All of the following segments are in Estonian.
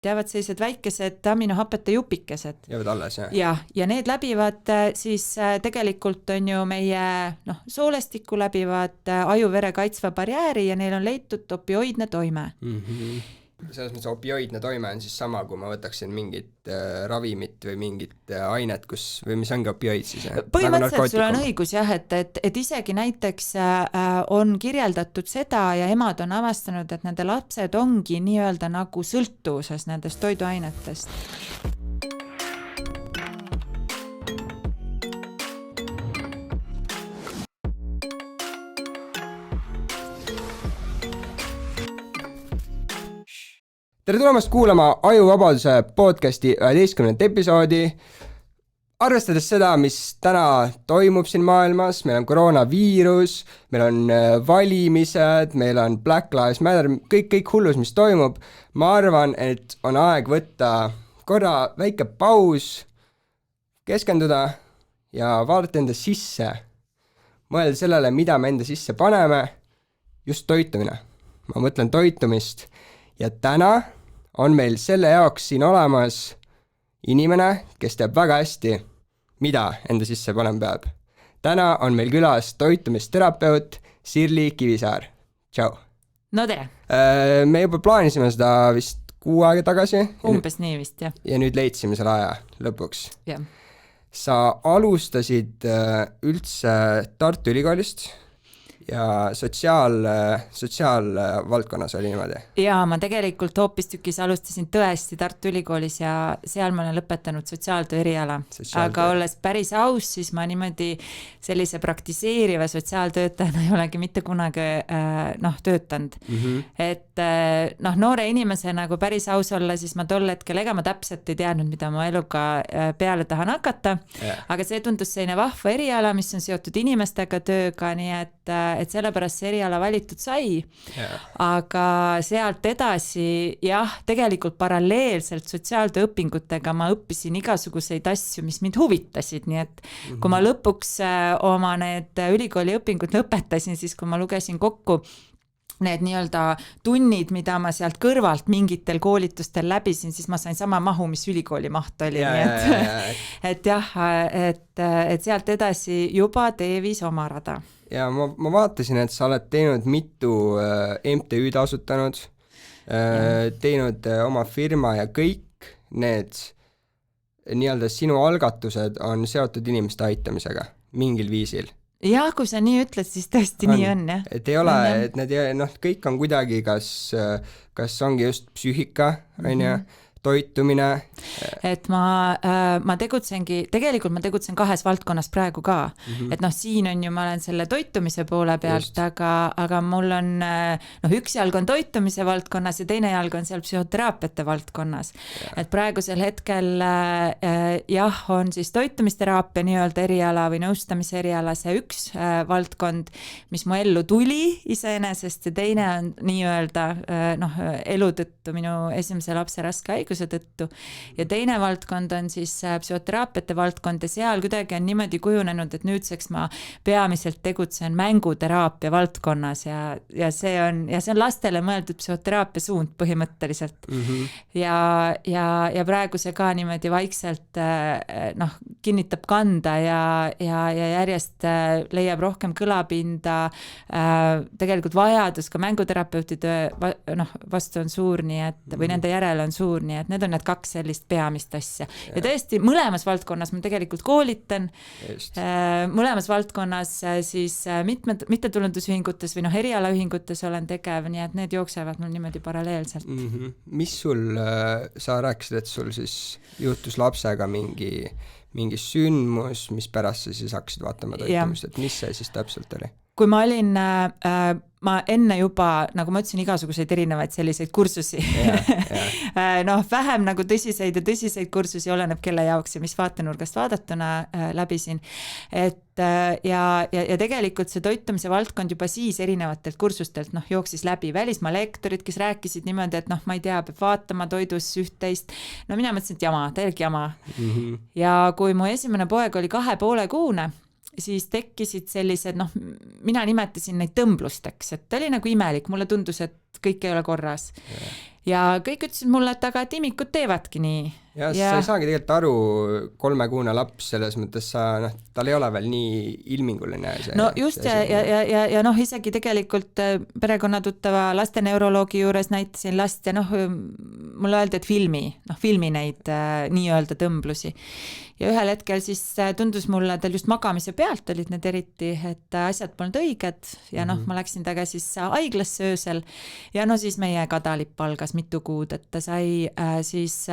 jäävad sellised väikesed aminohapete jupikesed. Jäävad alles, jah? Ja need läbivad siis tegelikult on ju meie soolestikku läbivad aju-vere kaitsva barjääri ja neil on leitud opioidne toime. Selles mõttes opioidne toime on siis sama, kui ma võtaksin mingit ravimit või mingit ainet, või mis ongi opioid siis? Põhimõtteliselt sul on õigus jah, et isegi näiteks on kirjeldatud seda ja emad on avastanud, et nende lapsed ongi nii-öelda nagu sõltuvuses nendest toiduainetest. Tere tulemast kuulama Ajuvabaduse podcasti 11. episoodi. Arvestades seda, mis täna toimub siin maailmas, meil on koroonaviirus, meil on valimised, meil on Black Lives Matter, kõik hullus, mis toimub, ma arvan, et on aeg võtta korra väike paus, keskenduda ja vaadata enda sisse, mõelda sellele, mida me enda sisse paneme, just toitumine. Ma mõtlen toitumist ja täna on meil selle jaoks siin olemas inimene, kes teab väga hästi, mida enda sisse panema peab. Täna on meil külas toitumisterapeut Sirli Kivisaar. Tšau! No tere! Me juba plaanisime seda vist 6 aega tagasi. Umbes nii vist, jah. Ja nüüd leidsime selle aja lõpuks. Jah. Sa alustasid üldse Tartu Ülikoolist ja sotsiaalvaldkonnas oli niimoodi? Jaa, ma tegelikult hoopistükkis alustasin tõesti Tartu Ülikoolis ja seal ma olen lõpetanud sotsiaaltöö eriala. Aga olles päris aus, siis ma niimoodi sellise praktiseeriva sotsiaaltöötajana ei olegi mitte kunagi töötanud. Et noore inimesena, kui päris aus olla, siis ma tol hetkel, ega ma täpselt ei teadnud, mida ma eluga peale tahan hakata. Aga see tundus selline vahva eriala, mis on seotud inimestega tööga, nii et sellepärast see eriala valitud sai. Aga sealt edasi, jah, tegelikult paralleelselt sotsiaaltööõpingutega ma õppisin igasuguseid asju, mis mind huvitasid, nii et kui ma lõpuks oma need ülikooli õpingud lõpetasin, siis kui ma lugesin kokku need nii-öelda tunnid, mida ma sealt kõrvalt mingitel koolitustel läbisin, siis ma sain sama mahu, mis ülikooli maht oli. Et sealt edasi juba teevis oma rada. Ja ma vaatasin, et sa oled teinud mitu MTÜ-d asutanud, teinud oma firma ja kõik need nii-öelda sinu algatused on seotud inimeste aitamisega mingil viisil. Jah, kui sa nii ütled, siis tõesti nii on, jah. Et ei ole, et need kõik on kuidagi, kas ongi just psüühika, toitumine. Et ma tegutsengi, tegelikult ma tegutsen 2 valdkonnas praegu ka. Et siin on ju, ma olen selle toitumise poole pealt, aga mul on, üks jalg on toitumise valdkonnas ja teine jalg on seal psühhoteraapiate valdkonnas. Et praegusel hetkel jah, on siis toitumisteraapia nii-öelda eriala või nõustamise eriala see üks valdkond, mis mu ellu tuli iseenesest ja teine on nii-öelda elu tõttu minu esimese lapse raske haiguse tõttu. Ja teine valdkond on siis psühhoteraapiate valdkond ja seal kuidagi on niimoodi kujunenud, et nüüdseks ma peamiselt tegutsen mänguteraapia valdkonnas ja see on lastele mõeldud psühhoteraapia suund põhimõtteliselt. Ja praegu see ka niimoodi vaikselt kinnitab kanda ja järjest leiab rohkem kõlapinda. Tegelikult vajadus ka mänguterapeutide vastu on suur, nii et, või nende järele on suur, nii et need on need 2 sellist peamist asja. Ja tõesti, mõlemas valdkonnas ma tegelikult koolitan. Mõlemas valdkonnas siis mittetulundusühingutes või erialaühingutes olen tegev, nii et need jooksevad mul niimoodi paralleelselt. Mis sul, sa rääkisid, et sul siis juhtus lapsega mingi sündmus, mis pärast sa siis hakkasid vaatama toitumist, et mis see siis täpselt oli? Kui ma olin, ma enne juba, nagu ma ütlesin, igasuguseid erinevaid selliseid kursusi. Vähem nagu tõsiseid ja tõsiseid kursusi oleneb kelle jaoks ja mis vaatenurgast vaadatuna läbisin. Ja tegelikult see toitumise valdkond juba siis erinevatelt kursustelt jooksis läbi välismaa lektorid, kes rääkisid niimoodi, et ma ei tea, peab vaatama toidus üht-teist. Mina mõtlesin, et jama, täielik jama. Ja kui mu esimene poeg oli 2,5 kuune, siis tekkisid sellised, mina nimetasin neid tõmblusteks, et ta oli nagu imelik, mulle tundus, et kõik ei ole korras. Ja kõik ütlesid mulle, et aga imikud teevadki nii. Ja sa ei saagi tegelikult aru 3-kuune laps, selles mõttes tal ei ole veel nii ilminguline see. No just ja noh, isegi tegelikult perekonnatuttava lasteneuroloogi juures näitasin last ja mulle öeldi, et filmi neid nii-öelda tõmblusi. Ja ühel hetkel siis tundus mulle, tal just magamise pealt olid need eriti, et asjad polnud õiged ja ma läksin taga siis haiglasse öösel ja siis meie kadalipp algas mitu kuud, et ta sai siis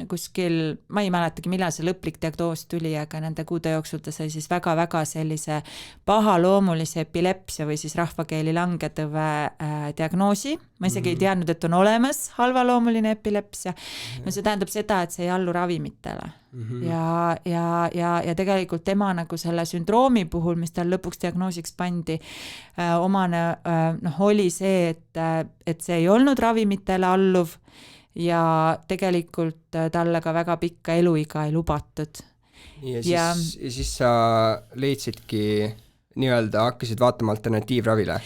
kuskil, ma ei mäletagi, millal see lõplik diagnoos tuli, aga nende kuude jooksul ta sai siis väga-väga sellise pahaloomulise epilepsia või siis rahvakeeli langetõve diagnoosi. Ma isegi ei teadnud, et on olemas halvaloomuline epilepsia. No see tähendab seda, et see ei allu ravimitele. Ja tegelikult tema nagu selle sündroomi puhul, mis tal lõpuks diagnoosiks pandi, omane oli see, et see ei olnud ravimitele alluv ja tegelikult talle ka väga pikka eluiga ei lubatud. Ja siis sa leidsidki nii-öelda hakkasid vaatama alternatiivravile?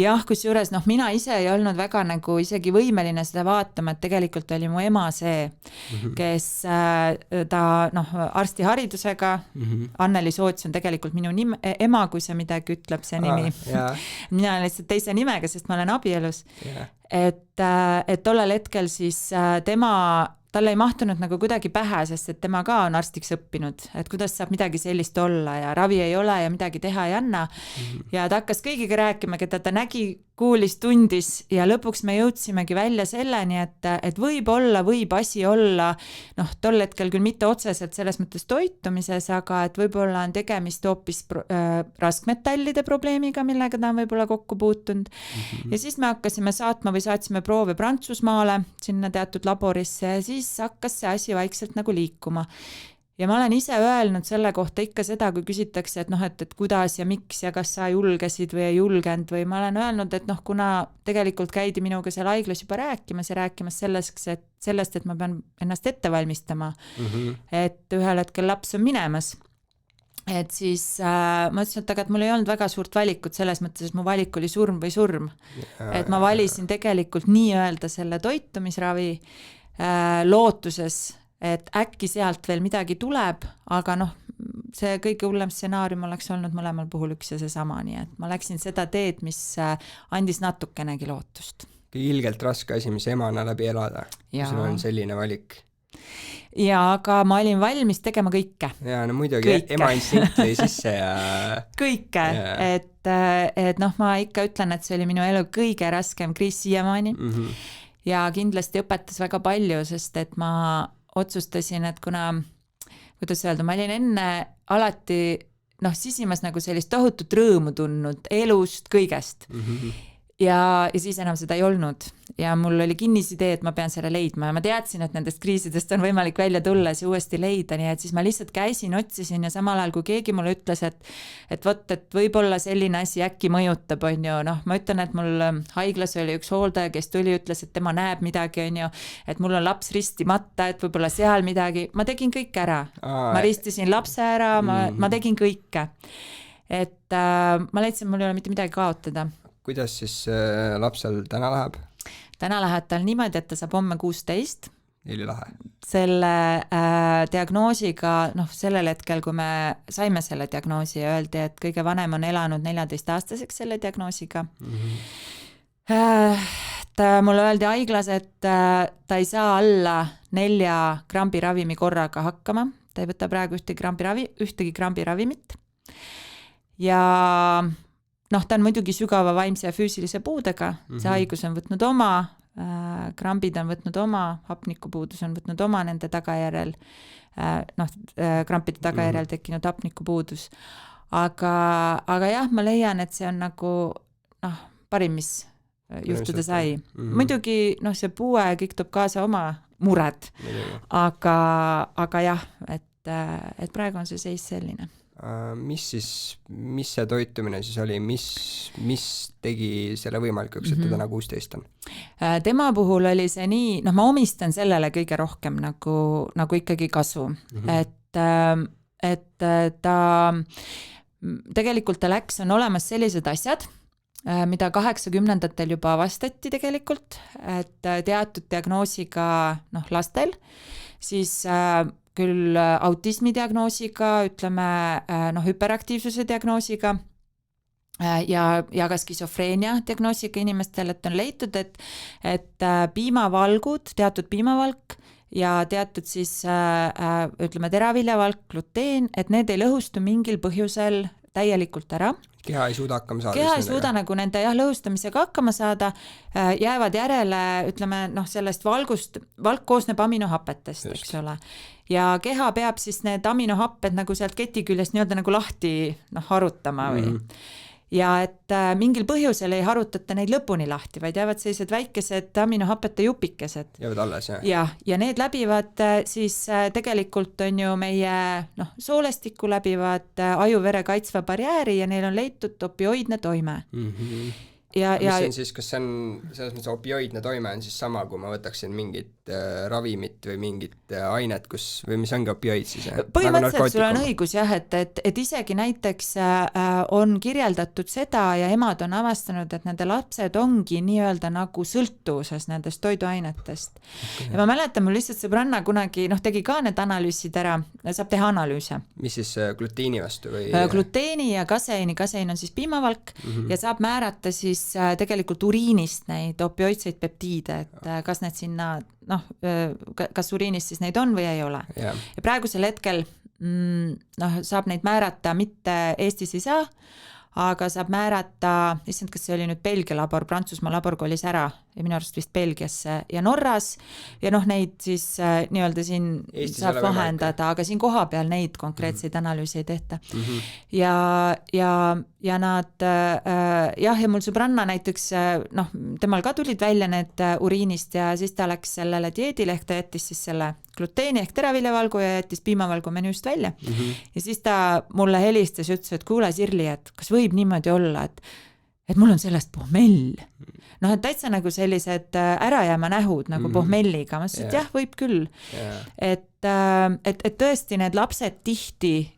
Jah, kusjuures mina ise ei olnud väga nagu isegi võimeline seda vaatama, et tegelikult oli mu ema see, kes ta arstiharidusega, Anneli Soots on tegelikult minu ema, kui see midagi ütleb, see nimi. Mina olen lihtsalt teise nimega, sest ma olen abielus. Et tollel hetkel siis talle ei mahtunud nagu kuidagi pähe, sest et tema ka on arstiks õppinud, et kuidas saab midagi sellist olla ja ravi ei ole ja midagi teha ei anna. Ja ta hakkas kõigiga rääkima, keda ta nägi, kuulis, tundis ja lõpuks me jõudsimegi välja selleni, et võib-olla võib asi olla, tol hetkel küll mitte otseselt selles mõttes toitumises, aga et võib-olla on tegemist hoopis raskmetallide probleemiga, millega ta on võib-olla kokku puutunud. Ja siis me hakkasime saatsime proove Prantsusmaale, sinna teatud laborisse ja siis hakkas see asi vaikselt nagu liikuma. Ja ma olen ise öelnud selle kohta ikka seda, kui küsitakse, et kuidas ja miks ja kas sa julgesid või ei julgenud või ma olen öelnud, et kuna tegelikult käidi minuga seal haiglas juba rääkimas sellest, et ma pean ennast ette valmistama, et ühel hetkel laps on minemas. Et siis ma ütlesin, et mul ei olnud väga suurt valikut selles mõttes, et mu valik oli surm või surm. Et ma valisin tegelikult nii-öelda selle toitumisravi lootuses, et äkki sealt veel midagi tuleb, aga see kõige hullem stsenaarium oleks olnud mõlemal puhul üks ja seesama, nii et ma läksin seda teed, mis andis natukenegi lootust. Ilgelt raske asi, mis emana läbi elada, kui sul on selline valik. Ja aga ma olin valmis tegema kõike. Ja muidugi, ema instinkt lõi sisse ja... Kõike, et ma ikka ütlen, et see oli minu elu kõige raskem kriis siiamaani ja kindlasti õpetas väga palju, sest et ma otsustasin, et kuidas öelda, ma olin enne alati sisimas nagu sellist tohutut rõõmu tundnud elust, kõigest. Ja siis enam seda ei olnud. Ja mul oli kinnisidee, et ma pean selle leidma ja ma teadsin, et nendest kriisidest on võimalik välja tulla ja see uuesti leida, nii et siis ma lihtsalt käisin, otsisin ja samal ajal, kui keegi mulle ütles, et võib-olla selline asi äkki mõjutab, on ju, ma ütlen, et mul haiglas oli üks hooldaja, kes tuli, ütles, et tema näeb midagi, on ju, et mul on laps ristimata, et võib-olla seal midagi, ma tegin kõik ära. Ma ristisin lapse ära, ma tegin kõike. Et ma leidsin, mul ei ole mitte midagi kaotada. Kuidas siis lapsel täna läheb? Täna läheb tal niimoodi, et ta saab homme 16. Lahe. Selle diagnoosiga, sellel hetkel, kui me saime selle diagnoosi ja öeldi, et kõige vanem on elanud 14-aastaseks selle diagnoosiga. Mulle öeldi haiglas, et ta ei saa alla 4 grambi ravimi korraga hakkama. Ta ei võta praegu ühtegi grambi ravimit. Ja ta on muidugi sügava vaimse ja füüsilise puudega, see haigus on võtnud oma, krambid on võtnud oma, hapnikupuudus on võtnud oma nende tagajärjel, krampide tagajärjel tekkinud hapnikupuudus. Aga jah, ma leian, et see on nagu parim, mis juhtuda sai. Muidugi see puue kõik toob kaasa oma mured, aga jah, et praegu on see seis selline. Mis see toitumine siis oli, mis tegi selle võimalikuks, et ta täna 16 on? Tema puhul oli see nii, ma omistan sellele kõige rohkem nagu ikkagi kasu, et ta tegelikult ta läks, on olemas sellised asjad, mida 80-ndatel juba avastati tegelikult, et teatud diagnoosiga lastel, siis küll autismi diagnoosiga, ütleme hüperaktiivsuse diagnoosiga ja ka skisofreenia diagnoosiga inimestel, et on leitud, et piimavalgud, teatud piimavalk ja teatud siis ütleme teraviljavalk, gluteen, et need ei lõhustu mingil põhjusel täielikult ära. Keha ei suuda hakkama saada. Keha ei suuda nagu nende lõhustamisega hakkama saada, jäävad järele, ütleme, sellest valk koosneb aminohapetest, eks ole. Ja keha peab siis need aminohapped nagu sealt keti küljest nii-öelda nagu lahti harutama või. Ja et mingil põhjusel ei harutata neid lõpuni lahti, vaid jäävad sellised väikesed aminohapete jupikesed. Jäävad alles, jah. Ja need läbivad siis tegelikult on ju meie soolestikku läbivad aju-vere kaitsva barjääri ja neil on leitud opioidne toime. Mis on siis, kas see on selles mõttes opioidne toime on siis sama, kui ma võtaksin mingit ravimit või mingit ainet, või mis ongi opioid siis? Põhimõtteliselt sul on õigus jah, et isegi näiteks on kirjeldatud seda ja emad on avastanud, et nende lapsed ongi nii-öelda nagu sõltuvuses nendest toiduainetest. Okay. Ja ma mäletan, mul lihtsalt sõbranna kunagi tegi ka need analüüsid ära, saab teha analüüse. Mis siis gluteeni vastu või? Gluteeni ja kaseini on siis piimavalk ja saab määrata siis tegelikult uriinist neid opioidseid peptiide, et kas need sinna, kas uriinist siis neid on või ei ole. Ja praegusel hetkel saab neid määrata, mitte Eestis ei saa, aga saab määrata, issand, kas see oli nüüd Belgia labor, Prantsusmaa labor kolis ära ja minu arust vist Belgiasse ja Norras ja neid siis nii-öelda siin Eestis saab vahendada, aga siin koha peal neid konkreetseid analüüse ei tehta. Ja nad ja mul sõbranna näiteks, temal ka tulid välja need uriinist ja siis ta läks sellele dieedile, ehk ta jättis siis selle gluteeni ehk teraviljavalgu ja jättis piimavalgu menüüst välja. Ja siis ta mulle helistas ja ütles, et kuule Sirli, et kas võib niimoodi olla, et mul on sellest pohmell. Et täitsa nagu sellised ärajääma nähud nagu pohmelliga. Ma ütlesin, et jah, võib küll. Et tõesti need lapsed tihti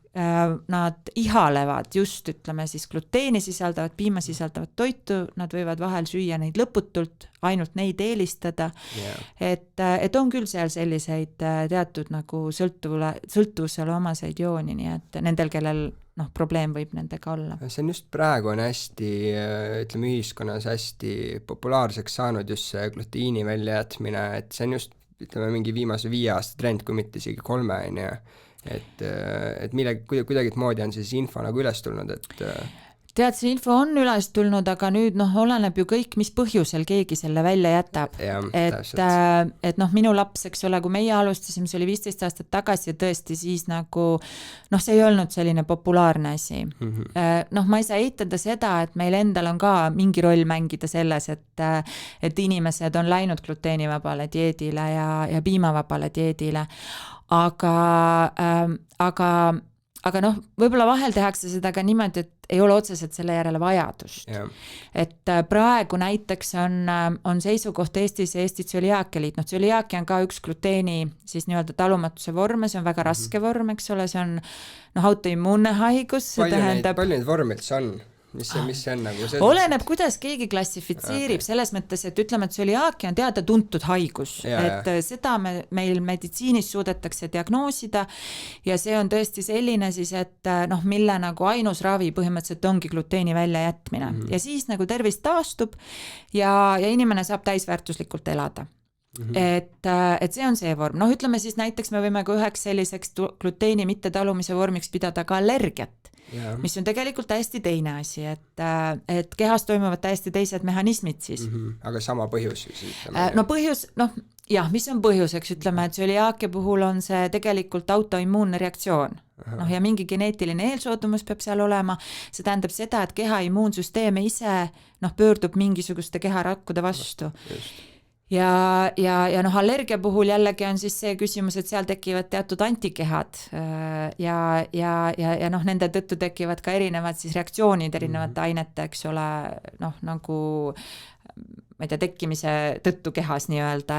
nad ihalevad just, ütleme siis gluteeni sisaldavat, piima sisaldavat toitu, nad võivad vahel süüa neid lõputult, ainult neid eelistada. Et on küll seal selliseid teatud nagu sõltuvusele omaseid jooni, nii et nendel, kellel probleem võib nendega olla. See on just praegu on hästi, ütleme ühiskonnas hästi populaarseks saanud just see gluteeni väljajätmine, et see on just, ütleme mingi viimase 5 aasta trend, kui mitte isegi 3, et kuidagi moodi on siis info nagu üles tulnud, et tead, see info on üles tulnud, aga nüüd oleneb ju kõik, mis põhjusel keegi selle välja jätab. Et minu laps, eks ole, kui meie alustasime, see oli 15 aastat tagasi ja tõesti siis nagu, see ei olnud selline populaarne asi. Ma ei saa eitada seda, et meil endal on ka mingi roll mängida selles, et inimesed on läinud gluteenivabale dieedile ja piimavabale dieedile, aga võib-olla vahel tehakse seda ka niimoodi, et ei ole otseselt selle järele vajadust. Et praegu näiteks on seisukoht Eestis ja Eesti tsöliaakia liit. Tsöliaakia on ka üks gluteeni siis nii-öelda talumatuse vorme, see on väga raske vorm, eks ole, see on autoimmuunne haigus. Palju neid vorme üldse on? Mis see on nagu? Oleneb, kuidas keegi klassifitseerib, selles mõttes, et ütleme, et tsöliaakia on teada tuntud haigus, et seda meil meditsiinis suudetakse diagnoosida ja see on tõesti selline siis, et mille nagu ainus ravi põhimõtteliselt ongi gluteeni väljajätmine ja siis nagu tervis taastub ja inimene saab täisväärtuslikult elada. Et see on see vorm. Ütleme siis näiteks me võime ka üheks selliseks gluteeni mitte talumise vormiks pidada ka allergiat. Mis on tegelikult täiesti teine asi, et kehas toimuvad täiesti teised mehhanismid siis. Aga sama põhjus siis? Põhjus, mis on põhjuseks, ütleme, et tsöliaakia puhul on see tegelikult autoimmuunne reaktsioon. Ja mingi geneetiline eelsoodumus peab seal olema, see tähendab seda, et keha immuunsüsteem ise pöördub mingisuguste keharakkude vastu. Ja allergia puhul jällegi on siis see küsimus, et seal tekivad teatud antikehad ja nende tõttu tekivad ka erinevad siis reaktsioonid erinevate ainete, eks ole, nagu ma ei tea, tekkimise tõttu kehas nii-öelda,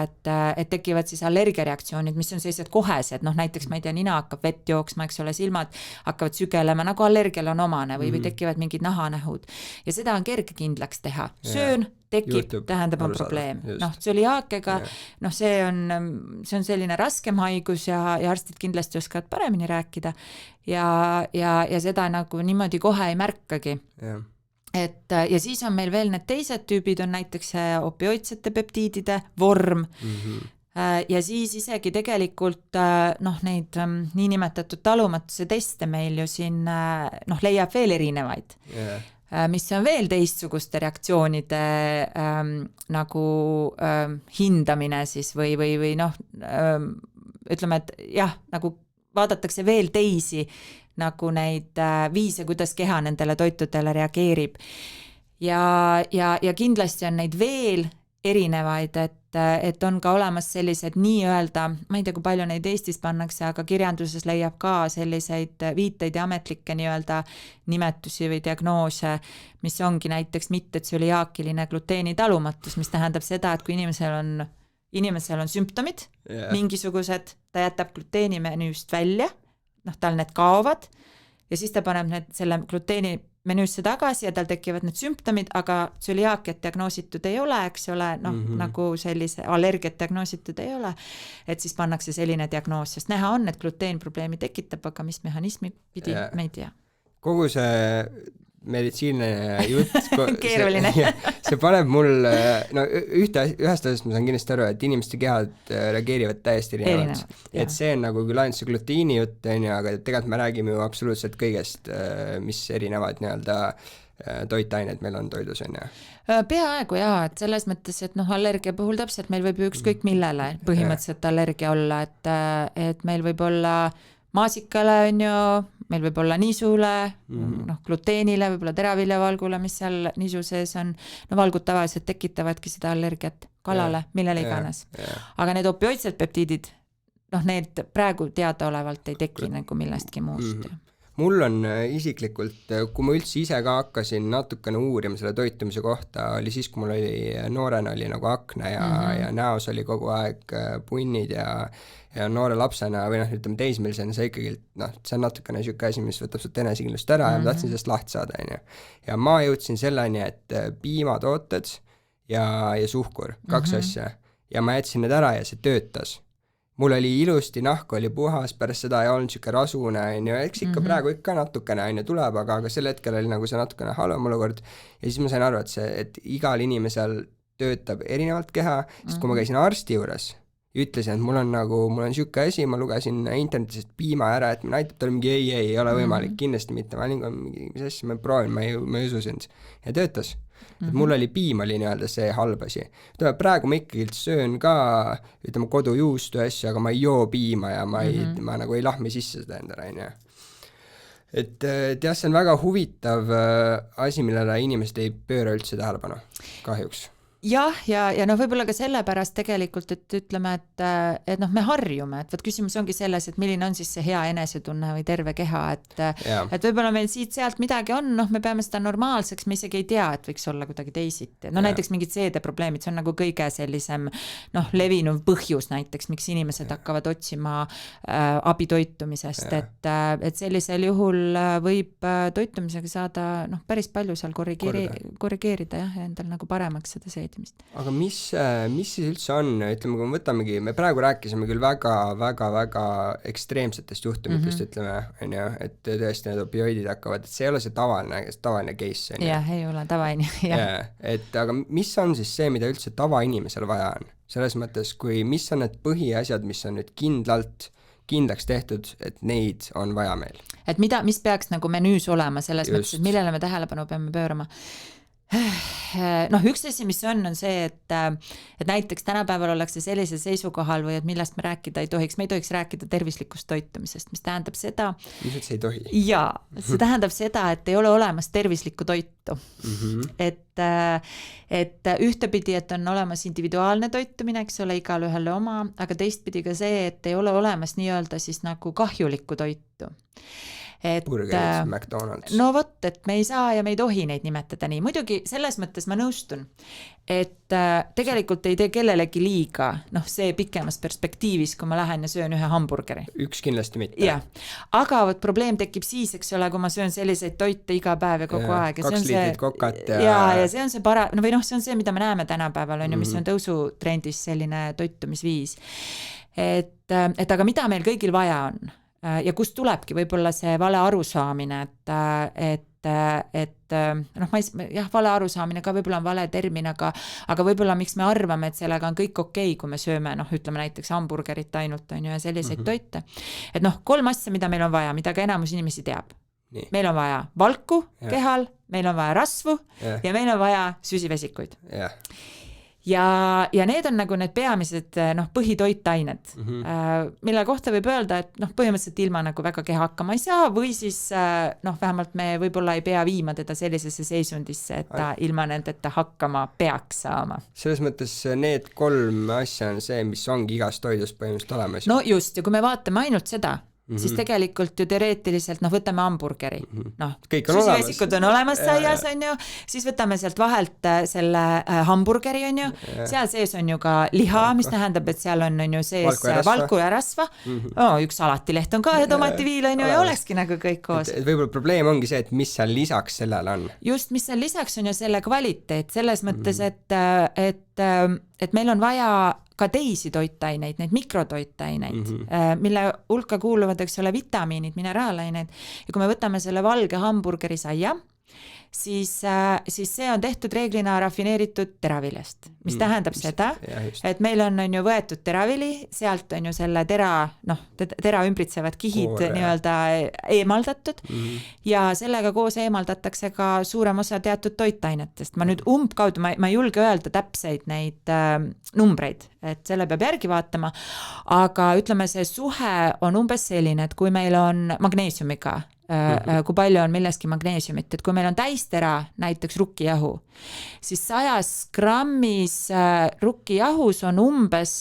et tekivad siis allergiareaktsioonid, mis on sellised kohesed, noh näiteks ma ei tea, nina hakkab vett jooksma, eks ole, silmad hakkavad sügelema, nagu allergial on omane või tekivad mingid nahanähud ja seda on kerge kindlaks teha. Söön, tekib, tähendab on probleem. Noh, tsöliaakiaga, noh see on selline raskem haigus ja arstid kindlasti oskavad paremini rääkida ja seda nagu niimoodi kohe ei märkagi. Ja siis on meil veel need teised tüübid, on näiteks opioidsete peptiidide vorm ja siis isegi tegelikult noh, neid niinimetatud talumatuse teste meil ju siin noh, leiab veel erinevaid, mis on veel teistsuguste reaktsioonide nagu hindamine siis või noh, ütleme, et jah, nagu vaadatakse veel teisi nagu neid viise, kuidas keha nendele toitudele reageerib. Ja kindlasti on neid veel erinevaid, et on ka olemas sellised nii-öelda, ma ei tea, kui palju neid Eestis pannakse, aga kirjanduses leiab ka selliseid viiteid ja ametlikke nii-öelda nimetusi või diagnoose, mis ongi näiteks mittetsöliaakiline gluteenitalumatus, mis tähendab seda, et kui inimesel on sümptomid, mingisugused, ta jätab gluteeni menüüst välja, noh, tal need kaovad ja siis ta paneb selle gluteeni menüüsse tagasi ja tal tekivad need sümptomid, aga tsöliaakiat diagnoositud ei ole, eks ole, noh, nagu sellise allergiat diagnoositud ei ole, et siis pannakse selline diagnoos, sest näha on, et gluteen probleemi tekitab, aga mis mehhanismi pidi, me ei tea. Kogu see meditsiiniline jutt keeruline. See paneb mul, no ühest asjast ma saan kindlasti aru, et inimeste kehad reageerivad täiesti erinevalt. Et see on nagu küll ainult see glutiini jutt, aga tegelikult me räägime ju absoluutselt kõigest, mis erinevad nii-öelda toitained meil on toidus, on ju? Peaaegu jaa, et selles mõttes, et noh, allergia puhul täpselt meil võib ükskõik millele põhimõtteliselt allergia olla, et meil võib olla maasikale, on ju, meil võib olla nisule, noh, gluteenile, võib olla teraviljavalgule, mis seal nisu sees on, no valgud tavaliselt tekitavadki seda allergiat kalale, millele iganes. Aga need opioidsed peptiidid, noh, need praegu teadaolevalt ei teki nagu millestki muust. Mul on isiklikult, kui ma üldse ise ka hakkasin natukene uurima selle toitumise kohta, oli siis, kui mul oli noorena oli nagu akne ja näos oli kogu aeg punnid ja noore lapsena või noh, ütleme teismelisena see ikkagi, noh, see on natukene niisugune asi, mis võtab sult enesekindlust ära ja ma tahtsin sellest lahti saada, on ju. Ja ma jõudsin selleni, et piimatooted ja suhkur, kaks asja, ja ma jätsin need ära ja see töötas. Mul oli ilusti, nahk oli puhas, pärast seda ei olnud niisugune rasune, on ju, eks ikka praegu ikka natukene on ju tuleb, aga sel hetkel oli nagu see natukene halvem olukord ja siis ma sain aru, et igal inimesel töötab erinevalt keha, sest kui ma käisin arsti juures, ütlesin, et mul on niisugune asi, ma lugesin internetisest piima ära, et ma näitab talle mingi ei ole võimalik, kindlasti mitte, ma olin ka mingi, mis asja, ma proovin, ma ei usu sind ja töötas. Et mul oli piim oli nii-öelda see halb asi. Praegu ma ikkagi söön ka, ütleme, kodujuustu asju, aga ma ei joo piima ja ma nagu ei lahmi sisse seda endale, on ju. Et jah, see on väga huvitav asi, millele inimesed ei pööra üldse tähelepanu, kahjuks. Jah, ja noh, võib-olla ka sellepärast tegelikult, et ütleme, et noh, me harjume, et võt küsimus ongi selles, et milline on siis see hea enesetunne või terve keha, et võib-olla meil siit-sealt midagi on, noh, me peame seda normaalseks, me isegi ei tea, et võiks olla kuidagi teisiti. No näiteks mingid seedeprobleemid, see on nagu kõige sellisem, noh, levinuv põhjus näiteks, miks inimesed hakkavad otsima abitoitumisest, et sellisel juhul võib toitumisega saada, noh, päris palju seal korrigeerida, jah, ja endal nagu paremaks seda seedimist. Aga mis siis üldse on, ütleme, kui me võtamegi, me praegu rääkisime küll väga ekstreemsetest juhtumitest, ütleme, on ju, et tõesti need opioidid hakkavad, et see ei ole see tavaline case, on ju. Jah, ei ole tavaine, jah. Et aga mis on siis see, mida üldse tavainimesel vaja on? Selles mõttes, mis on need põhiasjad, mis on nüüd kindlaks tehtud, et neid on vaja meil? Et mis peaks nagu menüüs olema selles mõttes, et millele me tähelepanu peame pöörama? Noh, üks asi, mis on see, et näiteks tänapäeval ollakse sellisel seisukohal või et millest me rääkida ei tohiks, me ei tohiks rääkida tervislikust toitumisest, mis tähendab seda... Mis see ei tohi? Jaa, see tähendab seda, et ei ole olemas tervislikku toitu. Et ühtepidi, et on olemas individuaalne toitumine, eks ole, igal ühele oma, aga teistpidi ka see, et ei ole olemas nii-öelda siis nagu kahjulikku toitu. burgerid, McDonald's. No vot, et me ei saa ja me ei tohi neid nimetada nii. Muidugi selles mõttes ma nõustun, et tegelikult ei tee kellelegi liiga, noh see pikemas perspektiivis, kui ma lähen ja söön ühe hamburgeri. Üks kindlasti mitte. Ja. Aga võt probleem tekib siis, eks ole, kui ma söön selliseid toite iga päev ja kogu aeg. 2 liitrit kokat ja see on see või noh, see on see, mida me näeme tänapäeval, on ju, mis on tõusutrendis selline toitumisviis. Et aga mida meil kõigil vaja on? Ja kust tulebki võib-olla see vale arusaamine, et noh, vale arusaamine ka võib-olla on vale termin, aga võib-olla miks me arvame, et sellega on kõik okei, kui me sööme, noh, ütleme näiteks hamburgerit ainult, on ju, ja selliseid toite. Et noh, 3 asja, mida meil on vaja, mida ka enamus inimesi teab. Nii. Meil on vaja valku kehal, meil on vaja rasvu ja meil on vaja süsivesikuid. Ja need on nagu need peamised põhitoitained, mille kohta võib öelda, et põhimõtteliselt ilma nagu väga keha hakkama ei saa või siis vähemalt me võib-olla ei pea viima teda sellisesse seisundisse, et ta ilma nendeta hakkama peaks saama. Selles mõttes need 3 asja on see, mis ongi igas toidus põhimõtteliselt olemas. No just, ja kui me vaatame ainult seda, siis tegelikult ju teoreetiliselt, võtame hamburgeri. Süsivesikud on olemas saias, on ju, siis võtame sealt vahelt selle hamburgeri, on ju, seal sees on ju ka liha, mis tähendab, et seal on ju sees valku ja rasva. Üks salatileht on ka ja tomativiil, on ju, ja olekski nagu kõik koos. Võib-olla probleem ongi see, et mis seal lisaks sellele on. Just, mis seal lisaks on ju selle kvaliteet, selles mõttes, et meil on vaja ka teisi toitaineid, neid mikrotoitaineid, mille hulka kuuluvad, eks ole, vitamiinid, mineraalaineid. Ja kui me võtame selle valge hamburgeri saia, siis see on tehtud reeglina rafineeritud teraviljast, mis tähendab seda, et meil on ju võetud teravili, sealt on ju selle tera ümbritsevad kihid nii-öelda eemaldatud ja sellega koos eemaldatakse ka suurem osa teatud toitainetest. Ma nüüd umbkaudu, ma ei julge öelda täpseid neid numbreid, et selle peab järgi vaatama, aga ütleme, see suhe on umbes selline, et kui meil on magneesiumiga, kui palju on milleski magneesiumit, et kui meil on täistera, näiteks rukkijahu, siis 100 grammis rukkijahus on umbes,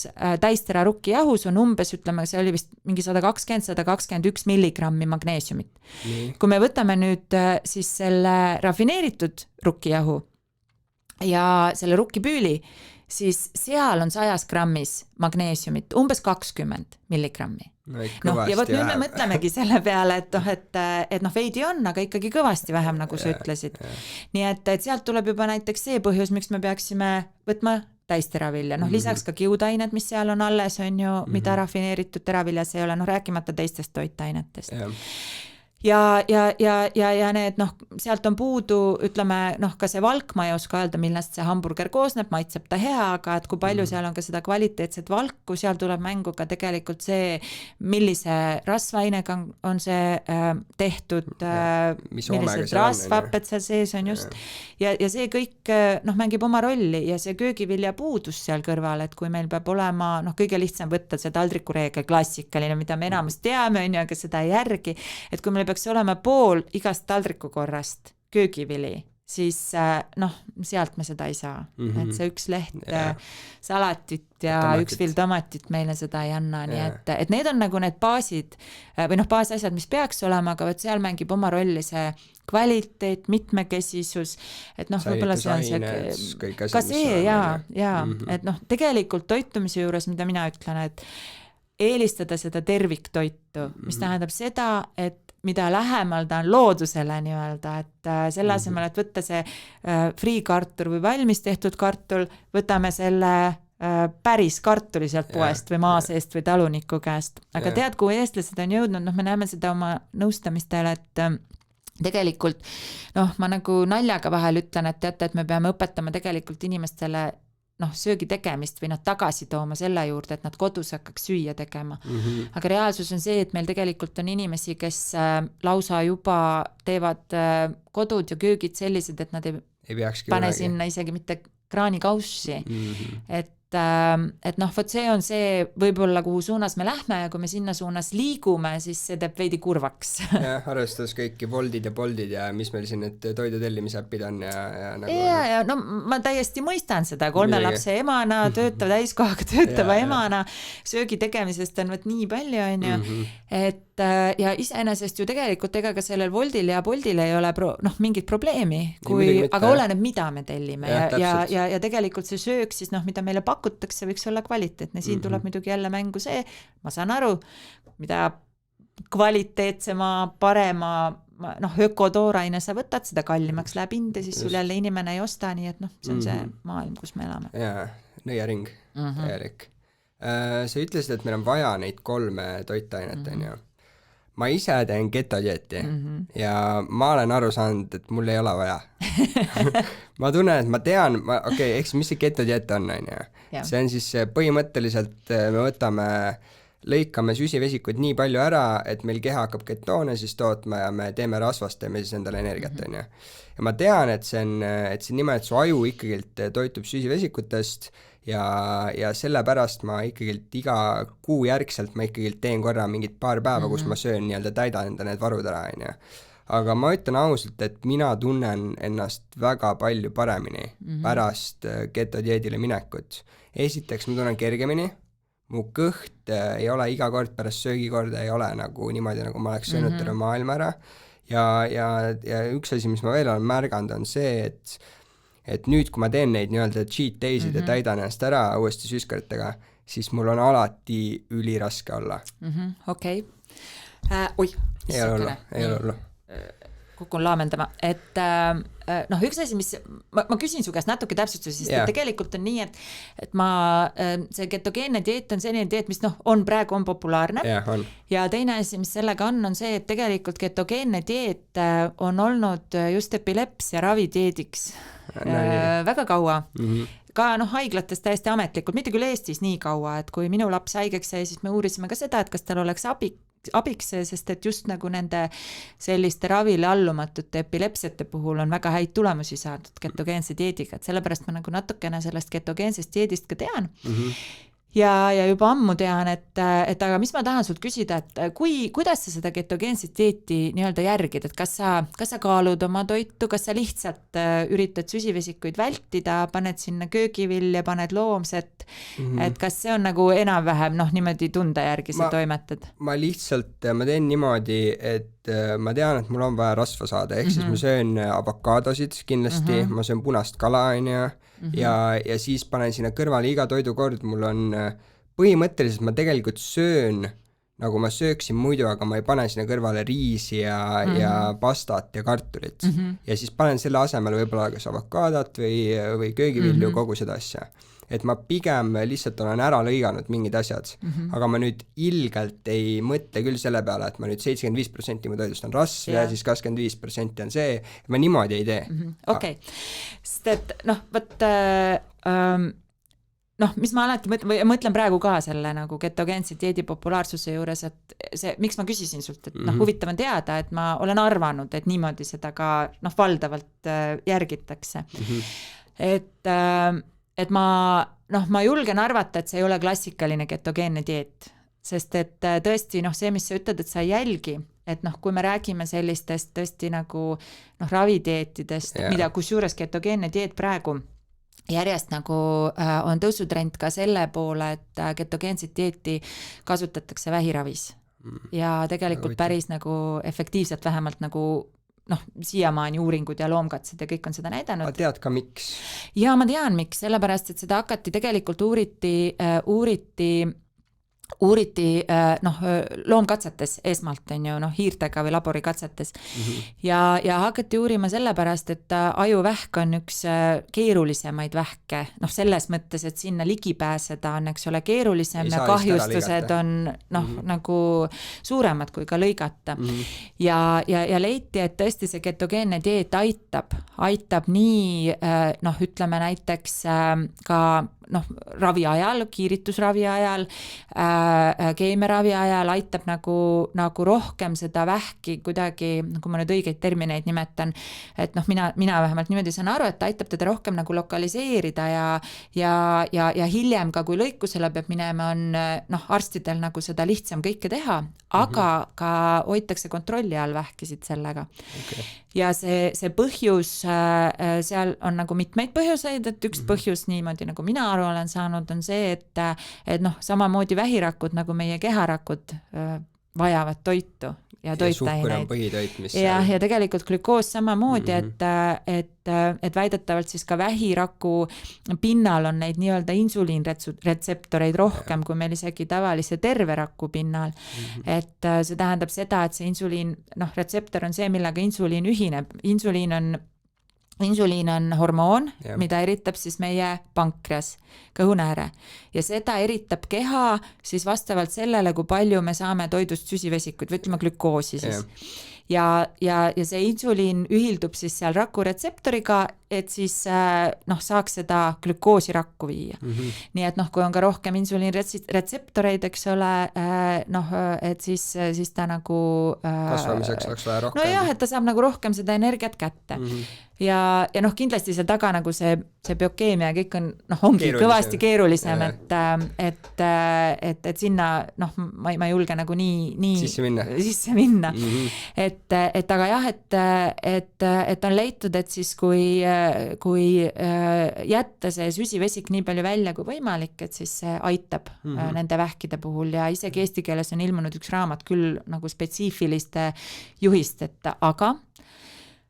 täistera rukkijahus on umbes, ütleme, see oli vist mingi 120-121 milligrammi magneesiumit. Kui me võtame nüüd siis selle rafineeritud rukkijahu ja selle rukkipüüli, siis seal on 100 grammis magneesiumit umbes 20 milligrammi. Ja võt nüüd me mõtlemegi selle peale, et veidi on, aga ikkagi kõvasti vähem, nagu sa ütlesid. Nii et sealt tuleb juba näiteks see põhjus, miks me peaksime võtma täisteravilja. Lisaks ka kiudained, mis seal on alles, on ju, mida rafineeritud teraviljas ei ole, rääkimata teistest toitainetest. Ja need, sealt on puudu, ütleme, ka see valk, ma ei oska öelda, millest see hamburger koosneb, maitseb ta hea, aga et kui palju seal on ka seda kvaliteetset valku, seal tuleb mängu ka tegelikult see, millise rasvainega on see tehtud, millised rasvhapped seal sees on just. Ja see kõik mängib oma rolli ja see köögivilja puudus seal kõrval, et kui meil peab olema, kõige lihtsam võtta see taldrikureegel klassikaline, mida me enamus teame, on ju, aga seda ei järgi, et kui meil peaks olema pool igast taldriku korrast köögivili, siis sealt me seda ei saa. Et see üks leht salatit ja üks viil tomatit meile seda ei anna, nii et need on nagu need baasid või baasasjad, mis peaks olema, aga seal mängib oma rolli see kvaliteet, mitmekesisus, et võib-olla see on see ka see et tegelikult toitumise juures, mida mina ütlen, et eelistada seda terviktoitu, mis tähendab seda, et mida lähemal ta on loodusele nii-öelda, et selle asemel, et võtta see friikartul või valmis tehtud kartul, võtame selle päris kartuli sealt poest või maa seest või taluniku käest. Aga tead, kui eestlased on jõudnud, me näeme seda oma nõustamistel, et tegelikult, ma nagu naljaga vahel ütlen, et teate, et me peame õpetama tegelikult inimestele söögi tegemist või nad tagasi tooma selle juurde, et nad kodus hakkaks süüa tegema. Aga reaalsus on see, et meil tegelikult on inimesi, kes lausa juba teevad kodud ja köögid sellised, et nad ei pane sinna isegi mitte kraanikaussi. Et noh, vot see on see võib-olla, kuhu suunas me lähme ja kui me sinna suunas liigume, siis see teeb veidi kurvaks. jah, arvestades kõiki Boltid ja Boltid ja mis meil siin need toidu tellimisäpid on ja nagu... Ja no ma täiesti mõistan seda 3 lapse emana, töötav täiskohaga töötava emana, söögi tegemisest on võt nii palju, on ju, et ja iseenesest ju tegelikult ega ka sellel Woltil ja Boltil ei ole mingit probleemi, aga oleneb, mida me tellime ja tegelikult see söök siis mida meile pakutakse, võiks olla kvaliteetne. Siin tuleb muidugi jälle mängu see, ma saan aru, mida kvaliteetsema, parema ökotooraine sa võtad, seda kallimaks läheb hind ja siis sul jälle inimene ei osta, nii et see on see maailm, kus me elame. Jaa, nõiaring, täielik. Sa ütlesid, et meil on vaja neid 3 toitainet, on ju. Ma ise teen ketodieeti ja ma olen aru saanud, et mul ei ole vaja. ma tunnen, et ma tean, eks mis see ketodieet on, on ju. See on siis põhimõtteliselt, me lõikame süsivesikuid nii palju ära, et meil keha hakkab ketoone siis tootma ja me teeme rasvast, teeme siis endale energiat, on ju. Ja ma tean, et see nimelt su aju ikkagi toitub süsivesikutest ja sellepärast ma ikkagi iga kuu järgselt ma ikkagi teen korra mingid paar päeva, kus ma söön nii-öelda täidan enda need varud ära, on ju. Aga ma ütlen ausalt, et mina tunnen ennast väga palju paremini pärast ketodieedile minekut. Esiteks ma tunnen kergemini, mu kõht ei ole iga kord pärast söögikorda ei ole nagu niimoodi, nagu ma oleks söönud terve maailma ära. Ja üks asi, mis ma veel olen märganud, on see, et nüüd, kui ma teen neid nii-öelda cheat daysid ja täidan ennast ära uuesti süskaritega, siis mul on alati üliraske olla. Okei. Ei ole hullu. Kukun laamendama, et üks asi, mis ma küsin su käest natuke täpsustusi, sest tegelikult on nii, et see ketogeenne dieet on selline dieet, mis on praegu populaarne ja teine asi, mis sellega on see, et tegelikult ketogeenne dieet on olnud just epilepsia ravidieediks väga kaua. Ka haiglates täiesti ametlikult, mitte küll Eestis nii kaua, et kui minu laps haigeks sai, siis me uurisime ka seda, et kas tal oleks abiks, sest et just nagu nende selliste ravile allumatute epilepsiate puhul on väga häid tulemusi saadud ketogeense dieediga, et sellepärast ma nagu natukene sellest ketogeensest dieedist ka tean. Ja juba ammu tean, et aga mis ma tahan sult küsida, et kuidas sa seda ketogeenset dieeti nii-öelda järgid, et kas sa kaalud oma toitu, kas sa lihtsalt üritad süsivesikuid vältida, paned sinna köögivilja, paned loomset, et kas see on nagu enam-vähem niimoodi tunda järgi sa toimetad? Ma teen niimoodi, et ma tean, et mul on vaja rasva saada, ehk siis ma söön avokaadosid kindlasti, ma söön punast kala, on ju, ja siis panen sinna kõrvale iga toidukord, mul on põhimõtteliselt ma tegelikult söön nagu ma sööksin muidu, aga ma ei pane sinna kõrvale riisi ja pastat ja kartulit ja siis panen selle asemel võib-olla kas avokaadot või köögivilju, kogu seda asja. Et ma pigem lihtsalt olen ära lõiganud mingid asjad, aga ma nüüd ilgelt ei mõtle küll selle peale, et ma nüüd 75% mu toidust on rasv ja siis 25% on see, et ma niimoodi ei tee. Okei, sest et mis ma alati mõtlen praegu ka selle nagu ketogeense dieedi populaarsuse juures, et see, miks ma küsisin sult, et huvitav on teada, et ma olen arvanud, et niimoodi seda ka valdavalt järgitakse. Et ma julgen arvata, et see ei ole klassikaline ketogeenne dieet, sest et tõesti see, mis sa ütled, et sa ei jälgi, et kui me räägime sellistest tõesti nagu ravidieetidest, mida kusjuures ketogeenne dieet praegu järjest nagu on tõusutrend ka selle poole, et ketogeenset dieeti kasutatakse vähiravis ja tegelikult päris nagu efektiivselt vähemalt nagu siiamaani uuringud ja loomkatsed ja kõik on seda näidanud. Ma tead ka miks? Ja ma tean miks, sellepärast, et seda hakati tegelikult uuriti loomkatsetes esmalt, on ju, hiirtega või laborikatsetes ja hakati uurima sellepärast, et ajuvähk on üks keerulisemaid vähke, selles mõttes, et sinna ligi pääseda on, eks ole, keerulisem ja kahjustused on nagu suuremad kui ka lõigata ja leiti, et tõesti see ketogeenne dieet aitab nii, ütleme näiteks ka ravi ajal, kiiritusravi ajal keemiaravi ajal aitab nagu rohkem seda vähki kuidagi, kui ma nüüd õigeid termineid nimetan, et noh, mina vähemalt niimoodi saan aru, et aitab teda rohkem nagu lokaliseerida ja hiljem ka, kui lõikusele peab minema, on noh, arstidel nagu seda lihtsam kõike teha, aga ka hoitakse kontrolli all vähkisid sellega. Okay. Ja see põhjus, seal on nagu mitmeid põhjuseid, et üks põhjus niimoodi, nagu mina aru olen saanud, on see, et noh, samamoodi vähirakud nagu meie keharakud vajavad toitu ja toitaineid. Ja tegelikult glükoos samamoodi, et väidetavalt siis ka vähiraku pinnal on neid nii-öelda insuliinretseptoreid rohkem kui meil isegi tavalise terve raku pinnal. Et see tähendab seda, et see insuliin, noh, retseptor on see, millega insuliin ühineb. Insuliin on hormoon, mida eritab siis meie pankreas, kõhunääre. Ja seda eritab keha siis vastavalt sellele, kui palju me saame toidust süsivesikuid, või ütleme glükoosi siis. Ja see insuliin ühildub siis seal rakuretseptoriga, et siis noh, saaks seda glükoosi rakku viia. Nii et noh, kui on ka rohkem insuliinretseptoreid, eks ole, noh, et siis ta nagu kasvamiseks oleks vaja rohkem. No jah, et ta saab nagu rohkem seda energiat kätte. Ja noh, kindlasti seal taga nagu see biokeemia kõik on, noh, ongi kõvasti keerulisem, et sinna, noh, ma ei julge nagu nii sisse minna. Et aga jah, et on leitud, et siis kui jätta see süsivesik nii palju välja kui võimalik, et siis see aitab nende vähkide puhul ja isegi eesti keeles on ilmunud üks raamat küll nagu spetsiifiliste juhisteta, aga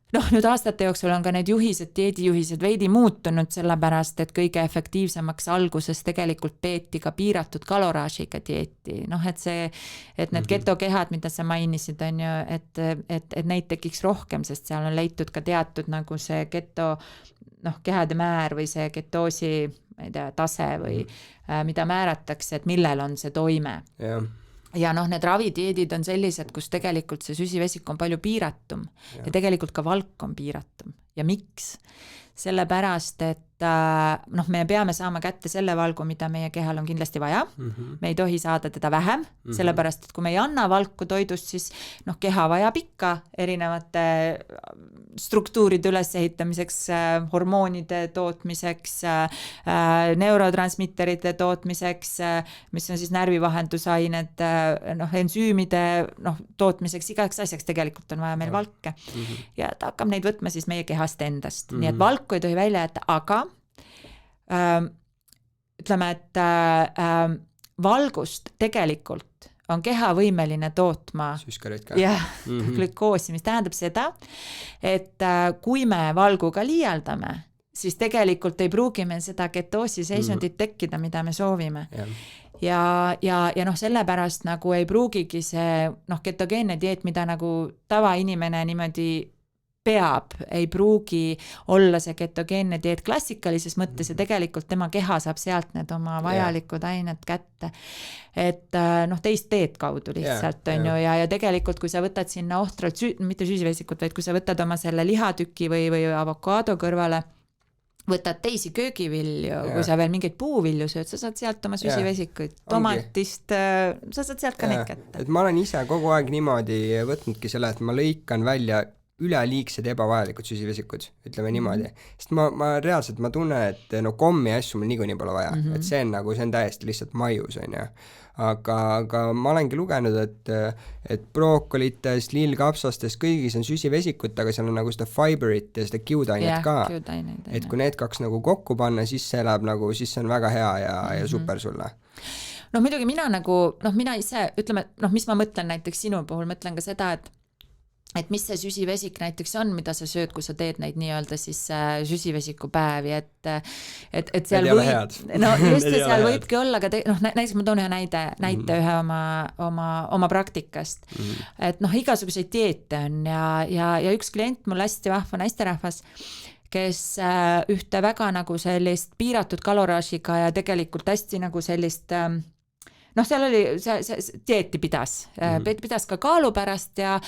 noh, nüüd aastate jooksul on ka need juhised, dieedijuhised veidi muutunud sellepärast, et kõige efektiivsemaks alguses tegelikult peeti ka piiratud kaloraažiga dieeti. Noh, et need ketokehad, mida sa mainisid, on ju, et neid tekiks rohkem, sest seal on leitud ka teatud nagu see kehade määr või see ketoosi, ma ei tea, tase või mida määratakse, et millel on see toime. Ja noh, need ravidieedid on sellised, kus tegelikult see süsivesik on palju piiratum ja tegelikult ka valk on piiratum. Ja miks? Sellepärast, et noh, me peame saama kätte selle valgu, mida meie kehal on kindlasti vaja. Me ei tohi saada teda vähem, sellepärast, et kui me ei anna valku toidust, siis noh, keha vajab ikka erinevate struktuuride ülesehitamiseks, hormoonide tootmiseks, neurotransmitterite tootmiseks, mis on siis närvivahendusained, noh, ensüümide tootmiseks, igaks asjaks tegelikult on vaja meil valke. Ja ta hakkab neid võtma siis meie kehast endast. Nii et valku ei tohi välja jätta, aga ütleme, et valgust tegelikult on keha võimeline tootma glükoosi, mis tähendab seda, et kui me valguga liialdame, siis tegelikult ei pruugi meil seda ketoosi seisundit tekkida, mida me soovime. Ja noh, sellepärast nagu ei pruugigi see ketogeenne dieet, mida nagu tavainimene niimoodi peab, ei pruugi olla see ketogeenne dieet klassikalises mõttes ja tegelikult tema keha saab sealt need oma vajalikud ained kätte. Et noh, teist teed kaudu lihtsalt on ju ja tegelikult kui sa võtad sinna ohtralt, mitte süsivesikut, vaid kui sa võtad oma selle lihatüki või avokaado kõrvale, võtad teisi köögivilju, kui sa veel mingeid puuvilju sööd, sa saad sealt oma süsivesikuid, tomatist, sa saad sealt ka neid kätte. Et ma olen ise kogu aeg niimoodi võtnudki selle, et ma lõikan välja üleliigsed ebavajalikud süsivesikud, ütleme niimoodi. Sest ma reaalselt tunnen, et no kommi asju mul niikuinii pole vaja, et see on täiesti lihtsalt maius, on ju. Aga ma olengi lugenud, et brookolites, lillkapsastes, kõigis on süsivesikut, aga seal on nagu seda fiberit ja seda kiudainet ka. Et kui need kaks nagu kokku panna, siis see läheb nagu, siis see on väga hea ja super sulle. No muidugi mina ise, ütleme, mis ma mõtlen näiteks sinu puhul, mõtlen ka seda, et mis see süsivesik näiteks on, mida sa sööd, kui sa teed neid nii-öelda siis süsivesikupäevi, et seal seal võibki olla ka, näiteks ma toon ühe näite ühe oma praktikast, et igasuguseid dieete on ja üks klient mul hästi vahva naisterahvas, kes ühte väga nagu sellist piiratud kaloraažiga ja tegelikult hästi nagu sellist seal oli, see dieeti pidas ka kaalu pärast ja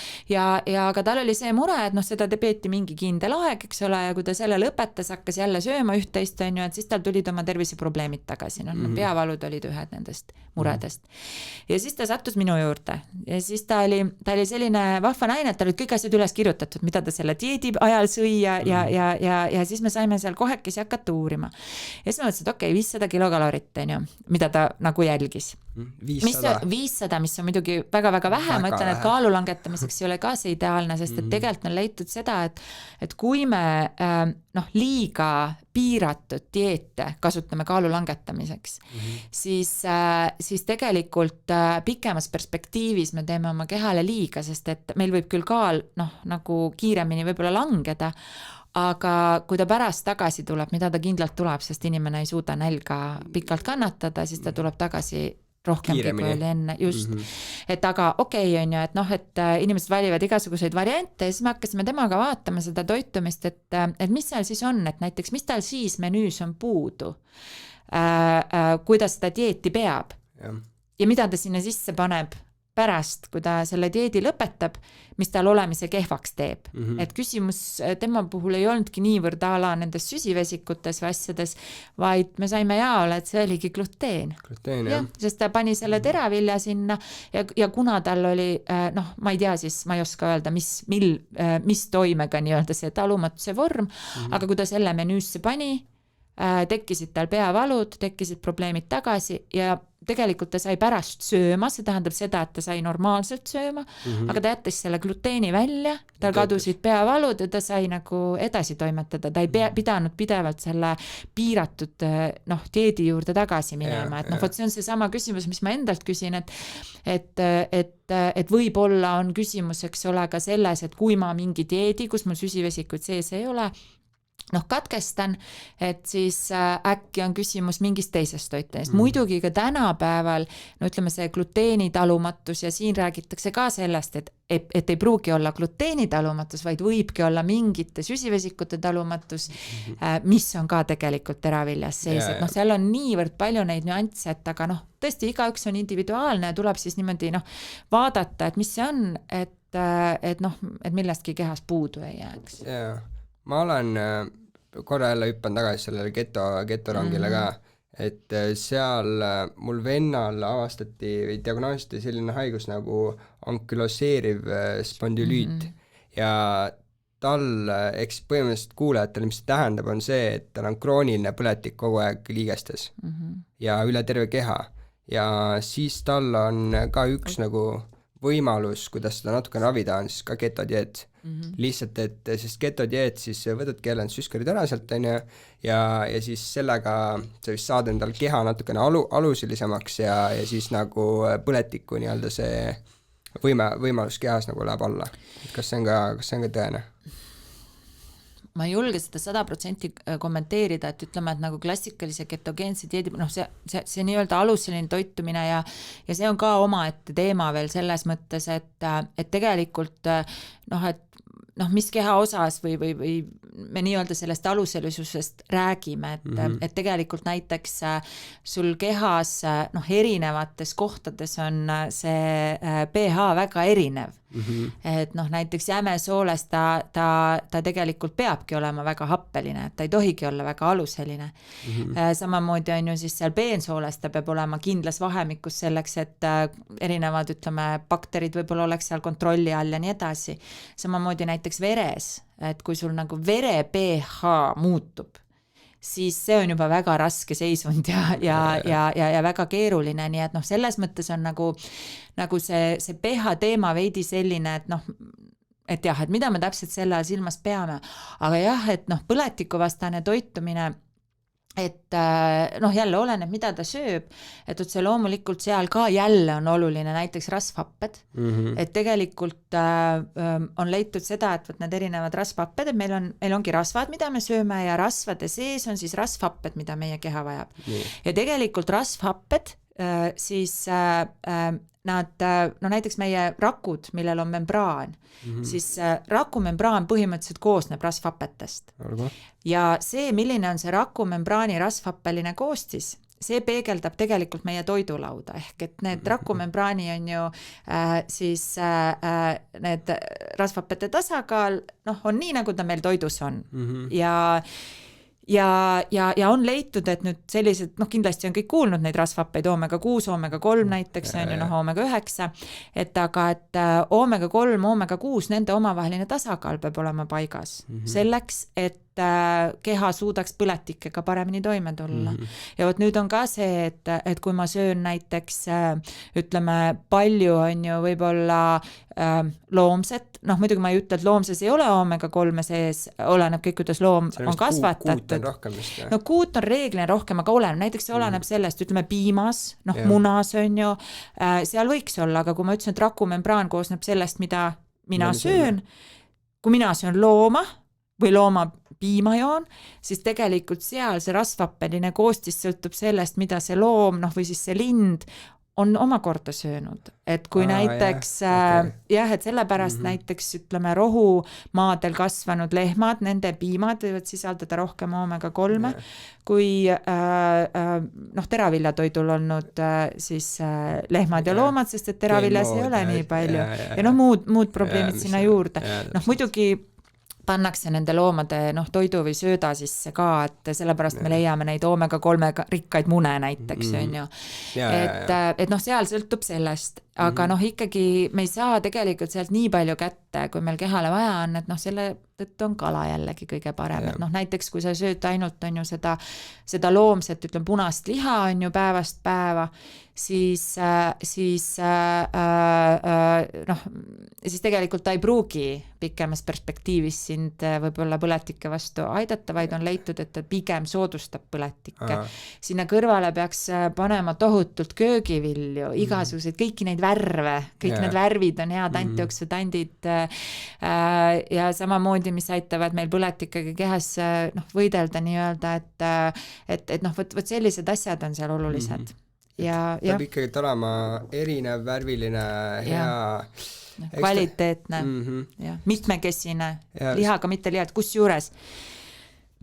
ka tal oli see mure, et seda peeti mingi kindel aeg, eks ole, ja kui ta selle lõpetas, hakkas jälle sööma üht-teist, on ju, et siis tal tulid oma terviseprobleemid tagasi, peavalud olid ühed nendest muredest. Ja siis ta sattus minu juurde ja siis ta oli selline vahva naine, et tal olid kõik asjad üles kirjutatud, mida ta selle dieedi ajal sõi ja siis me saime seal kohekesi hakata uurima. Ja siis ma mõtlesin, et okei, 500 kilokalorit, on ju, mida ta nagu jälgis. 500, mis on muidugi väga-väga vähe, ma ütlen, et kaalu langetamiseks ei ole ka see ideaalne, sest et tegelikult on leitud seda, et kui me liiga piiratud dieete kasutame kaalu langetamiseks, siis tegelikult pikemas perspektiivis me teeme oma kehale liiga, sest et meil võib küll kaal nagu kiiremini võib-olla langeda, aga kui ta pärast tagasi tuleb, mida ta kindlalt tuleb, sest inimene ei suuda nälga pikalt kannatada, siis ta tuleb tagasi rohkemgi kui oli enne, just. Et aga okei, on ju, et inimesed valivad igasuguseid variante ja siis me hakkasime temaga vaatama seda toitumist, et mis seal siis on, et näiteks mis tal siis menüüs on puudu, kuidas ta dieeti peab ja mida ta sinna sisse paneb pärast, kui ta selle dieedi lõpetab, mis tal olemise kehvaks teeb. Et küsimus tema puhul ei olnudki niivõrd ala nendes süsivesikutes või asjades, vaid me saime jaole, et see oligi gluteen. Gluteen, jah. Sest ta pani selle teravilja sinna ja kuna tal oli, ma ei tea siis, ma ei oska öelda, mis toimega nii-öelda see talumatuse vorm, aga kui ta selle menüüsse pani, tekkisid tal peavalud, tekkisid probleemid tagasi ja tegelikult ta sai pärast sööma, see tähendab seda, et ta sai normaalselt sööma, aga ta jättis selle gluteeni välja, tal kadusid peavalud ja ta sai nagu edasi toimetada, ta ei pidanud pidevalt selle piiratud dieedi juurde tagasi minema, et vot see on see sama küsimus, mis ma endalt küsin, et võib-olla on küsimus, eks ole, ka selles, et kui ma mingi dieedi, kus mul süsivesikuid sees ei ole, katkestan, et siis äkki on küsimus mingist teisest toitest. Muidugi ka tänapäeval, ütleme see gluteenitalumatus ja siin räägitakse ka sellest, et ei pruugi olla gluteenitalumatus, vaid võibki olla mingite süsivesikute talumatus, mis on ka tegelikult teraviljas sees. Et seal on niivõrd palju neid nüansse, et aga tõesti igaüks on individuaalne ja tuleb siis niimoodi vaadata, et mis see on, et millestki kehas puudu ei jääks. Ma olen korra jälle hüppan tagasi sellele getorongile ka, et seal mul vennal avastati või diagnoositi selline haigus nagu ankyloseeriv spondülüüt ja tal, eks põhimõtteliselt kuulajatel, mis see tähendab, on see, et tal on krooniline põletik kogu aeg liigestes ja üle terve keha ja siis tal on ka üks nagu võimalus, kuidas seda natuke ravida, on siis ka ketodieet. Lihtsalt, et sest ketodieet siis võtadki jälle süskarid ära sealt, ja siis sellega sa vist saad endal keha natukene alusilisemaks ja siis nagu põletiku nii-öelda see võimalus kehas nagu läheb alla. Kas see on ka tõene? Ma ei julge seda 100% kommenteerida, et ütleme, et nagu klassikalise ketogeense dieedi, see nii-öelda aluseline toitumine ja see on ka omaette teema veel selles mõttes, et tegelikult mis keha osas või me nii-öelda sellest aluselisusest räägime, et tegelikult näiteks sul kehas erinevates kohtades on see pH väga erinev. Et näiteks jämesooles ta tegelikult peabki olema väga happeline, et ta ei tohigi olla väga aluseline. Samamoodi on ju siis seal peensooles ta peab olema kindlas vahemikus selleks, et erinevad, ütleme, bakterid võib-olla oleks seal kontrolli all ja nii edasi. Samamoodi näiteks veres, et kui sul nagu vere pH muutub, siis see on juba väga raske seisund ja väga keeruline, nii et selles mõttes on nagu see pH teema veidi selline, et jah, et mida me täpselt selle all silmas peame, aga jah, et põletikuvastane toitumine, et jälle oleneb, mida ta sööb, et see loomulikult seal ka jälle on oluline näiteks rasvhapped, et tegelikult on leitud seda, et need erinevad rasvhapped, et meil ongi rasvad, mida me sööme ja rasvade sees on siis rasvhapped, mida meie keha vajab. Ja tegelikult rasvhapped siis nad, näiteks meie rakud, millel on membraan, siis rakumembraan põhimõtteliselt koosneb rasvhappetest. Ja see, milline on see rakumembraani rasvhappeline koostis, see peegeldab tegelikult meie toidulauda, ehk et need rakumembraani on ju siis need rasvhappede tasakaal, noh, on nii, nagu ta meil toidus on. Ja on leitud, et nüüd sellised, noh, kindlasti on kõik kuulnud neid rasvhappeid, omega-6, omega-3 näiteks, on ju, noh, omega-9, aga et omega-3, omega-6, nende omavaheline tasakaal peab olema paigas selleks, et keha suudaks põletikega paremini toime tulla. Ja vot nüüd on ka see, et kui ma söön näiteks, ütleme, palju on ju võib-olla loomset, noh, muidugi ma ei ütle, et loomses ei ole omega-3 sees, oleneb kõik, kuidas loom on kasvatatud. No kuut on reeglina rohkem, aga oleneb, näiteks see oleneb sellest, ütleme, piimas, noh, munas on ju, seal võiks olla, aga kui ma ütlesin, et rakumembraan koosneb sellest, mida mina söön, kui mina söön looma või looma piimajoon, siis tegelikult seal see rasvhappeline koostis sõltub sellest, mida see loom, noh, või siis see lind on omakorda söönud. Et kui näiteks, et sellepärast näiteks, ütleme, rohumaadel kasvanud lehmad, nende piimad võivad sisaldada rohkem omega-3, kui noh, teraviljatoidul olnud siis lehmad ja loomad, sest et teraviljas ei ole nii palju. Ja noh, muud probleemid sinna juurde. Noh, muidugi pannakse nende loomade toidu või sööda sisse ka, et sellepärast me leiame neid omega-3 rikkaid mune näiteks, on ju. Et noh, seal sõltub sellest, aga noh, ikkagi me ei saa tegelikult sealt nii palju kätte, kui meil kehale vaja on, et noh, selle tõttu on kala jällegi kõige parem, et noh, näiteks kui sa sööd ainult on ju seda loomset, ütleme, punast liha on ju päevast päeva, siis tegelikult ta ei pruugi pikemas perspektiivis sind võib-olla põletike vastu aidata, vaid on leitud, et ta pigem soodustab põletikke. Sinna kõrvale peaks panema tohutult köögivilju, igasuguseid, kõiki neid värve, kõik need värvid on head antioksüdandid ja samamoodi, mis aitavad meil põletikega kehas võidelda nii-öelda, et noh, võt sellised asjad on seal olulised. Peab ikkagi olema erinev, värviline, hea kvaliteetne, mitmekesine, lihaga mitte lihat, kus juures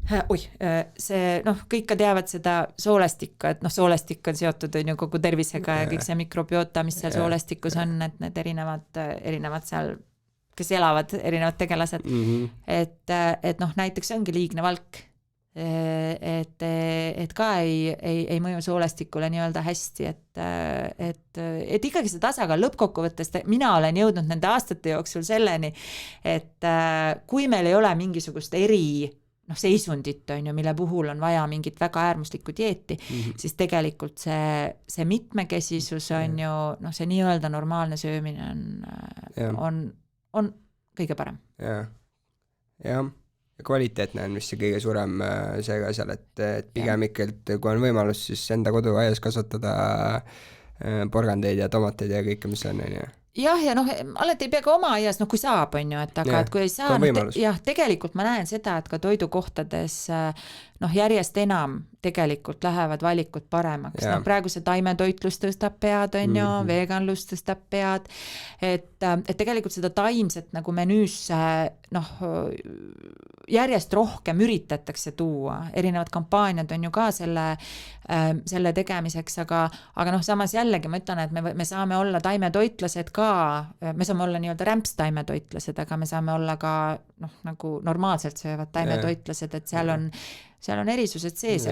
see, noh, kõik ka teavad seda soolestikku, et noh, soolestik on seotud on ju kogu tervisega ja kõik see mikrobiota, mis seal soolestikus on, et need erinevad seal, kes elavad, erinevad tegelased, et noh, näiteks ongi liigne valk, et ka ei mõju soolestikule nii-öelda hästi, et ikkagi see tasakaal lõppkokkuvõttes, mina olen jõudnud nende aastate jooksul selleni, et kui meil ei ole mingisugust seisundit on ju, mille puhul on vaja mingit väga äärmuslikku dieeti, siis tegelikult see mitmekesisus on ju, noh, see nii-öelda normaalne söömine on kõige parem. Jah. Kvaliteetne on vist see kõige suurem seega seal, et pigem ikkagi, kui on võimalus, siis enda koduaias kasvatada porgandeid ja tomateid ja kõike, mis on. Jah, ja noh, alati ei pea ka oma aias, noh, kui saab, on ju, et aga et kui ei saa, tegelikult ma näen seda, et ka toidukohtades noh, järjest enam tegelikult lähevad valikud paremaks. Noh, praegu see taimetoitlus tõstab pead, on ju, veganlus tõstab pead, et tegelikult seda taimset nagu menüüsse noh, järjest rohkem üritatakse tuua. Erinevad kampaaniad on ju ka selle tegemiseks, aga noh, samas jällegi ma ütlen, et me saame olla taimetoitlased ka, me saame olla nii-öelda rämpstaimetoitlased, aga me saame olla ka noh, nagu normaalselt söövad taimetoitlased, et seal on erisused sees ja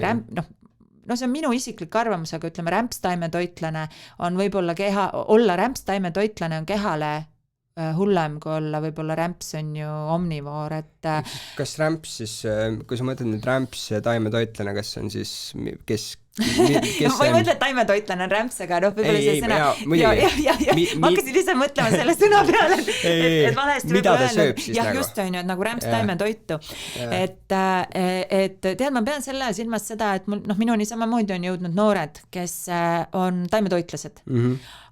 see on minu isiklik arvamus, aga ütleme, rämpstaimetoitlane on võib-olla olla rämpstaimetoitlane on kehale hullem, kui olla võib-olla rämps on ju omnivoor, et kas rämps siis, kui sa mõtled nüüd rämps taimetoitlane, kas on siis ma ei mõtle, et taimetoitlane on rämps, aga noh, võib-olla see sõna ma hakkasin lihtsalt mõtlema selle sõna peale, et valesti mida ta sööb siis nagu? Just on ju, et nagu rämps taimetoitu, et tead, ma pean selle silmas seda, et minuni samamoodi on jõudnud noored, kes on taimetoitlased,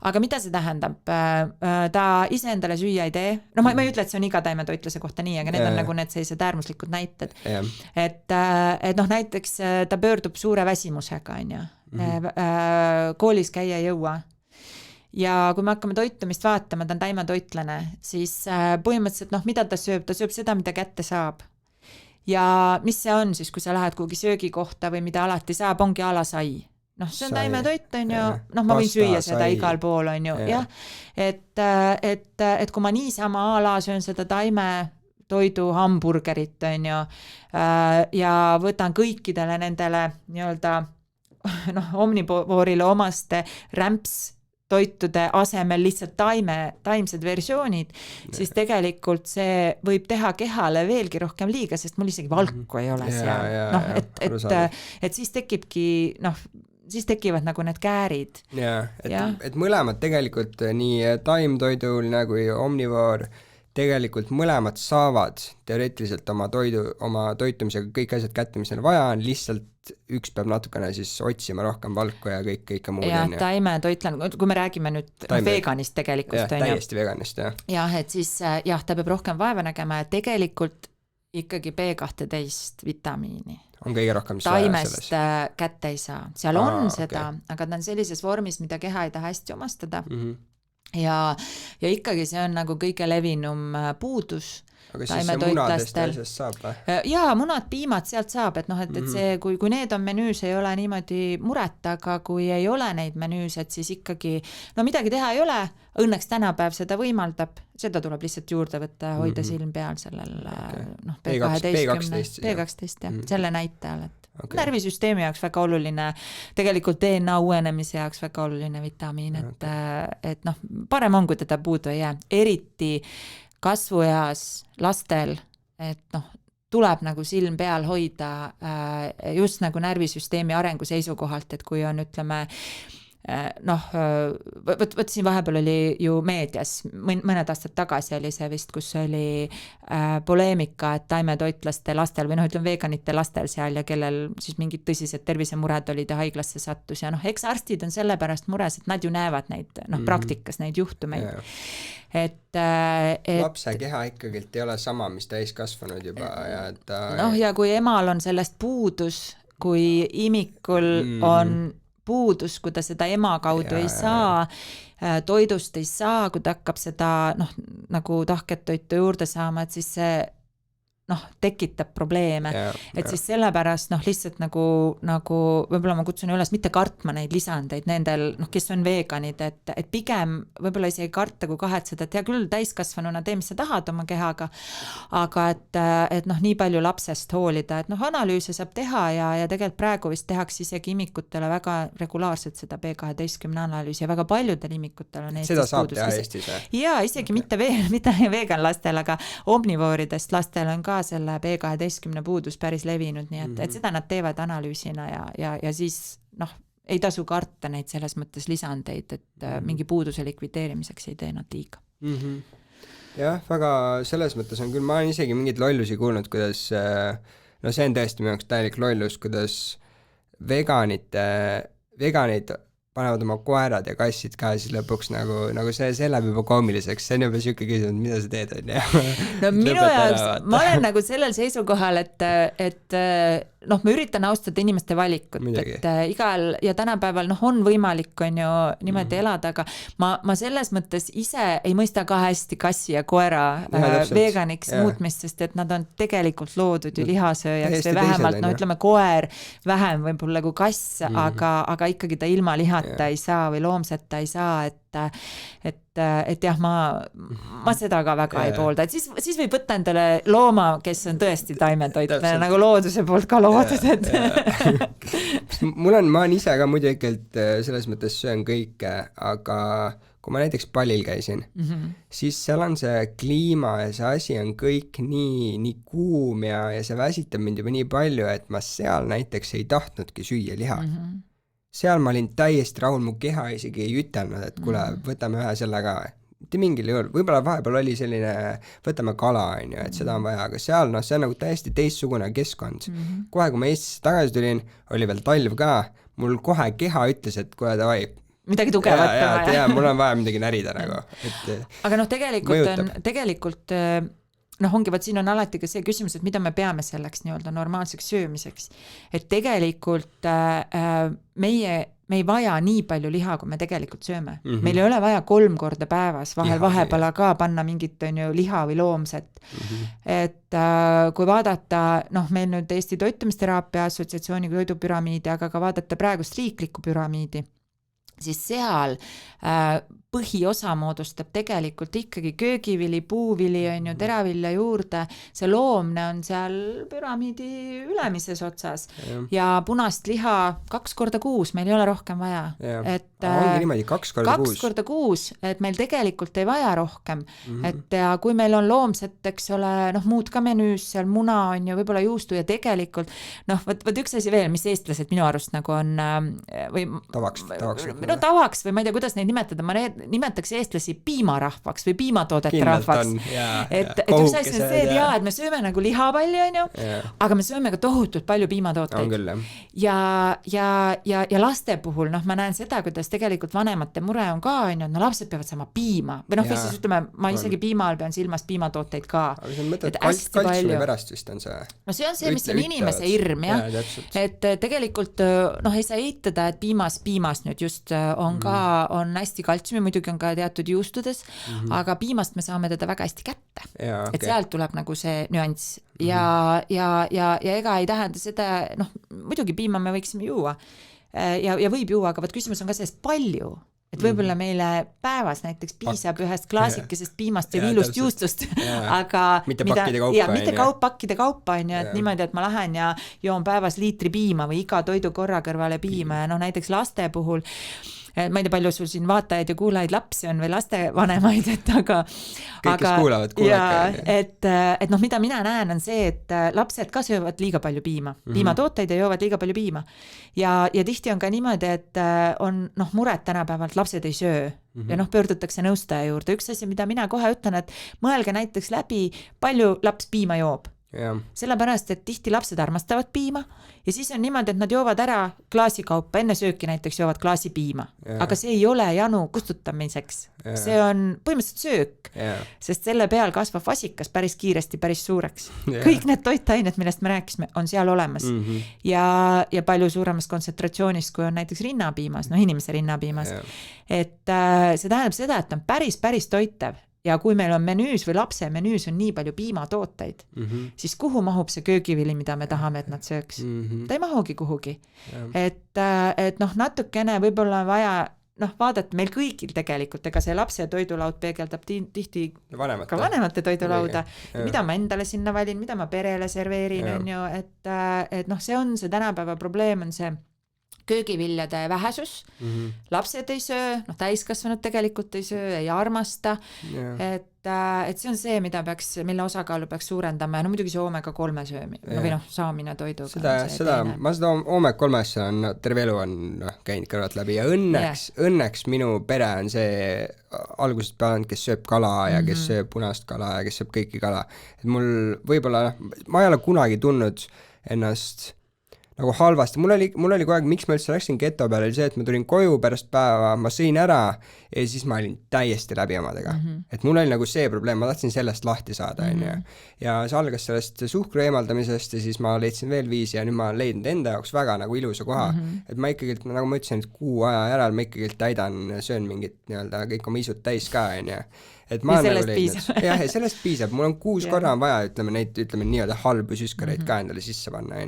aga mida see tähendab? Ta ise endale süüa ei tee, no ma ei ütle, et see on iga taimetoitlase kohta nii, aga need on nagu need sellised äärmuslikud näited, et noh, näiteks ta pöördub suure väsimusega, on ju. Koolis käia ei jõua. Ja kui me hakkame toitumist vaatama, ta on taimetoitlane, siis põhimõtteliselt, noh, mida ta sööb seda, mida kätte saab. Ja mis see on siis, kui sa lähed kuhugi söögikohta või mida alati saab, ongi alasai. noh, see on taimetoit, on ju, noh, ma võin süüa seda igal pool, on ju, jah, et kui ma niisama a la söön seda taimetoidu hamburgerit, on ju, ja võtan kõikidele nendele nii-öelda noh, omnivoorile omaste rämpstoitude asemel lihtsalt taimsed versioonid, siis tegelikult see võib teha kehale veelgi rohkem liiga, sest mul isegi valku ei ole seal. Noh, et siis tekibki, noh, siis tekivad nagu need käärid. Et mõlemad tegelikult nii taimtoiduline kui omnivoor tegelikult mõlemad saavad teoreetiliselt oma toitumisega kõik asjad kätte, mis neil vaja on, lihtsalt üks peab natukene siis otsima rohkem valku ja kõike muud. Ja taimetoitlen, kui me räägime nüüd veganist tegelikult. Täiesti veganist, jah. Jah, et siis jah, ta peab rohkem vaeva nägema ja tegelikult ikkagi B12 vitamiini on kõige rohkem taimest kätte ei saa. Seal on seda, aga ta on sellises vormis, mida keha ei taha hästi omastada. Ja ikkagi see on nagu kõige levinum puudus. Aga siis see munadest asjast saab või? Jaa, munad, piimad sealt saab, et noh, et see, kui need on menüüs, ei ole niimoodi muret, aga kui ei ole neid menüüs, et siis ikkagi, no midagi teha ei ole, õnneks tänapäev seda võimaldab, seda tuleb lihtsalt juurde võtta, hoida silm peal sellel noh, B12, jah, selle näitajal, et närvisüsteemi jaoks väga oluline, tegelikult DNA uuenemise jaoks väga oluline vitamiin, et noh, parem on, kui teda puudu ei jää, eriti kasvueas lastel, et noh, tuleb nagu silm peal hoida just nagu närvisüsteemi arengu seisukohalt, et kui on, ütleme, noh, võt siin vahepeal oli ju meedias, mõned aastad tagasi oli see vist, kus oli poleemika, et taimetoitlaste lastel või noh, ütleme veganite lastel seal ja kellel siis mingid tõsised tervisemured olid ja haiglasse sattus ja noh, eks arstid on selle pärast mures, et nad ju näevad neid, noh, praktikas neid juhtumeid. Et lapse keha ikkagi ei ole sama, mis täiskasvanud juba ja ta... noh, ja kui emal on sellest puudus, kui imikul on puudus, kui ta seda ema kaudu ei saa, toidust ei saa, kui ta hakkab seda noh, nagu tahket toitu juurde saama, et siis see noh, tekitab probleeme, et siis sellepärast noh, lihtsalt nagu võib-olla ma kutsun üles mitte kartma neid lisandeid nendel, noh, kes on veganid, et pigem võib-olla isegi karta, kui kahetseda, et hea küll, täiskasvanuna tee, mis sa tahad oma kehaga, aga et noh, nii palju lapsest hoolida, et noh, analüüse saab teha ja tegelikult praegu vist tehakse isegi imikutele väga regulaarselt seda B12 analüüsi ja väga paljudel imikutel on Eestis seda saab teha Eestis, ja isegi mitte vegan lastel, aga omnivooridest lastel on ka selle B12 puudus päris levinud, nii et seda nad teevad analüüsina ja siis noh, ei tasu karta neid selles mõttes lisandeid, et mingi puuduse likvideerimiseks ei tee nad liiga. Jah, väga selles mõttes on küll, ma olen isegi mingid lollusi kuulnud, kuidas, no see on tõesti minu jaoks täielik lollus, kuidas veganid panevad oma koerad ja kassid ka siis lõpuks nagu see läheb juba koomiliseks, see on juba siuke küsimus, mida sa teed, on ju? No minu jaoks, ma olen nagu sellel seisukohal, et noh, ma üritan austada inimeste valikut, et igal ja tänapäeval noh, on võimalik, on ju niimoodi elada, aga ma selles mõttes ise ei mõista ka hästi kassi ja koera veganiks muutmist, sest et nad on tegelikult loodud ju lihasööjaks või vähemalt, no ütleme koer vähem võib-olla kui kass, aga ikkagi ta ilma lihata ei saa või loomseta ei saa, et jah, ma seda ka väga ei poolda, et siis võib võtta endale looma, kes on tõesti taimetoitlane, nagu looduse poolt ka loodud, et ma olen ise ka muidugi selles mõttes söön kõike, aga kui ma näiteks pallil käisin, siis seal on see kliima ja see asi on kõik nii kuum ja see väsitab mind juba nii palju, et ma seal näiteks ei tahtnudki süüa liha. Seal ma olin täiesti rahul, mu keha isegi ei ütelnud, et kuule, võtame ühe selle ka. Mitte mingil juhul, võib-olla vahepeal oli selline, võtame kala, on ju, et seda on vaja, aga seal, noh, see on nagu täiesti teistsugune keskkond. Kohe, kui ma Eestisse tagasi tulin, oli veel talv ka, mul kohe keha ütles, et kohe davai. Midagi tugevat on vaja. Ja, mul on vaja midagi närida nagu. Aga noh, tegelikult noh, ongi, vaat siin on alati ka see küsimus, et mida me peame selleks nii-öelda normaalseks söömiseks. Et tegelikult meie me ei vaja nii palju liha, kui me tegelikult sööme. Meil ei ole vaja 3 korda päevas, vahepala ka panna mingit on ju liha või loomset. Et kui vaadata, noh, meil nüüd Eesti Toitumisteraapia Assotsiatsiooni toidupüramiidi, aga ka vaadata praegust riiklikku püramiidi, siis seal põhiosa moodustab tegelikult ikkagi köögivili, puuvili on ju, teravilja juurde, see loomne on seal püramiidi ülemises otsas ja punast liha 2 korda kuus, meil ei ole rohkem vaja. Et ongi niimoodi 2 korda kuus. 2 korda kuus, et meil tegelikult ei vaja rohkem. Et ja kui meil on loomset, eks ole, noh, muud ka menüüs, seal muna on ju, võib-olla juustu ja tegelikult, noh, võt üks asi veel, mis eestlased minu arust nagu on või tavaks või ma ei tea, kuidas neid nimetada, ma nimetaks eestlasi piimarahvaks või piimatoodete rahvaks. Et üks asi on see, et me sööme nagu liha palju, on ju, aga me sööme ka tohutult palju piimatooteid. Ja laste puhul, noh, ma näen seda, kuidas tegelikult vanemate mure on ka, on ju, no lapsed peavad saama piima. Või noh, või siis ütleme, ma isegi piima all pean silmas piimatooteid ka. Aga see on mõte, et kaltsumi pärast vist on see. No see on see, mis on inimese hirm, jah. Et tegelikult, noh, ei saa eitada, et piimas nüüd just on ka, on hästi kaltsumi, muidugi on ka teatud juustudes, aga piimast me saame teda väga hästi kätte. Et sealt tuleb nagu see nüanss ja ega ei tähenda seda, noh, muidugi piima me võiksime juua ja võib juua, aga võt küsimus on ka sellest palju, et võib-olla meile päevas näiteks piisab ühest klaasikesest piimast ja viilust juustust, aga mitte pakkide kaupa on ju, et niimoodi, et ma lähen ja joon päevas liitri piima või iga toidukorra kõrvale piima ja noh, näiteks laste puhul ma ei tea, palju sul siin vaatajaid ja kuulajaid lapsi on või lastevanemaid, et aga kõik, kes kuulavad. Et noh, mida mina näen on see, et lapsed ka söövad liiga palju piima, piimatooteid ja joovad liiga palju piima ja tihti on ka niimoodi, et on noh, mured tänapäevalt, lapsed ei söö ja noh, pöördutakse nõustaja juurde. Üks asi, mida mina kohe ütlen, et mõelge näiteks läbi, palju laps piima joob. Sellepärast, et tihti lapsed armastavad piima ja siis on niimoodi, et nad joovad ära klaasikaupa, enne sööki näiteks joovad klaasi piima, aga see ei ole janu kustutamiseks, see on põhimõtteliselt söök, sest selle peal kasvab vasikas päris kiiresti, päris suureks. Kõik need toitained, millest me rääkisime, on seal olemas ja palju suuremas kontsentratsioonis, kui on näiteks rinnapiimas, noh, inimese rinnapiimas. Et see tähendab seda, et on päris toitev. Ja kui meil on menüüs või lapse menüüs on nii palju piimatooteid, siis kuhu mahub see köögivili, mida me tahame, et nad sööks? Ta ei mahugi kuhugi. Et noh, natukene võib-olla vaja, noh, vaadata meil kõigil tegelikult, ega see lapse toidulaud peegeldab tihti ka vanemate toidulauda, mida ma endale sinna valin, mida ma perele serveerin, on ju, et noh, see on see tänapäeva probleem, on see köögiviljade vähesus, lapsed ei söö, noh, täiskasvanud tegelikult ei söö, ei armasta, et see on see, mille osakaalu peaks suurendama ja no muidugi see omega-3 söömine või noh, saamine toiduga. Ma seda omega-3 on terve elu on käinud kõrvalt läbi ja õnneks minu pere on see algusest peale, kes sööb kala ja kes sööb punast kala ja kes sööb kõiki kala. Et mul võib-olla, ma ei ole kunagi tundnud ennast nagu halvasti, mul oli kogu aeg, miks ma üldse läksin geto peale, oli see, et ma tulin koju pärast päeva, ma sõin ära ja siis ma olin täiesti läbi omadega. Et mul oli nagu see probleem, ma tahtsin sellest lahti saada, ja see algas sellest suhkru eemaldamisest ja siis ma leidsin veel viisi ja nüüd ma leidnud enda jaoks väga nagu ilusa koha, et ma ikkagi, nagu ma ütlesin, et kuu aja järel ma ikkagi täidan, söön mingit nii-öelda kõik oma isud täis ka, et ma ja sellest piisab. Ja sellest piisab, mul on 6 korra vaja, ütleme nii-öelda halbu süskareid ka endale sisse panna,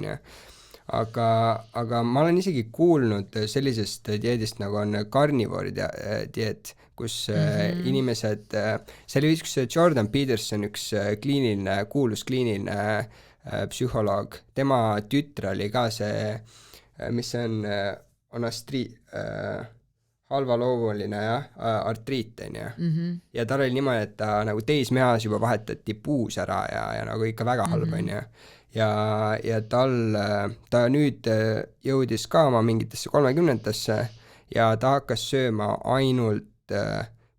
aga ma olen isegi kuulnud sellisest dieedist, nagu on carnivore dieet, kus inimesed, see oli üks Jordan Peterson, üks kuulus kliiniline psühholoog, tema tütre oli ka see, mis on halvaloomuline artriit, ja tal oli niimoodi, et ta nagu teismehas juba vahetati puus ära ja nagu ikka väga halb, ja ta nüüd jõudis ka oma mingitesse 30-ndesse ja ta hakkas sööma ainult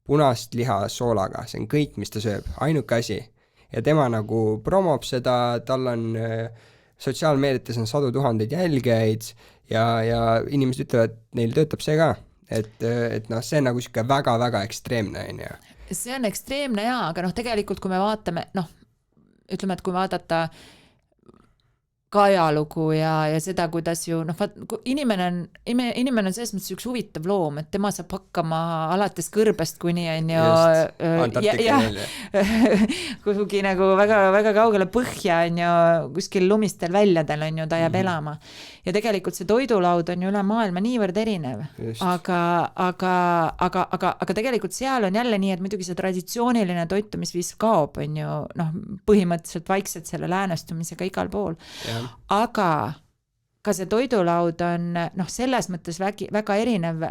punast liha soolaga, see on kõik, mis ta sööb, ainuke asi. Ja tema nagu promob seda, tal on sotsiaalmeediates on 100 000 jälgijaid ja inimesed ütlevad, et neil töötab see ka, et noh, see on nagu siuke väga-väga ekstreemne. See on ekstreemne jaa, aga noh, tegelikult kui me vaatame, noh, ütleme, et kui vaadata ka ajalugu ja seda, kuidas ju noh, inimene on selles mõttes üks huvitav loom, et tema saab hakkama alates kõrbest kuni on ju kuhugi nagu väga kaugele põhja on ju, kuskil lumistel väljadel on ju, ta jääb elama. Ja tegelikult see toidulaud on ju üle maailma niivõrd erinev, aga tegelikult seal on jälle nii, et muidugi see traditsiooniline toitumisviis kaob on ju, noh, põhimõtteliselt vaikselt selle läänestumisega igal pool. Aga ka see toidulaud on noh, selles mõttes väga erinev,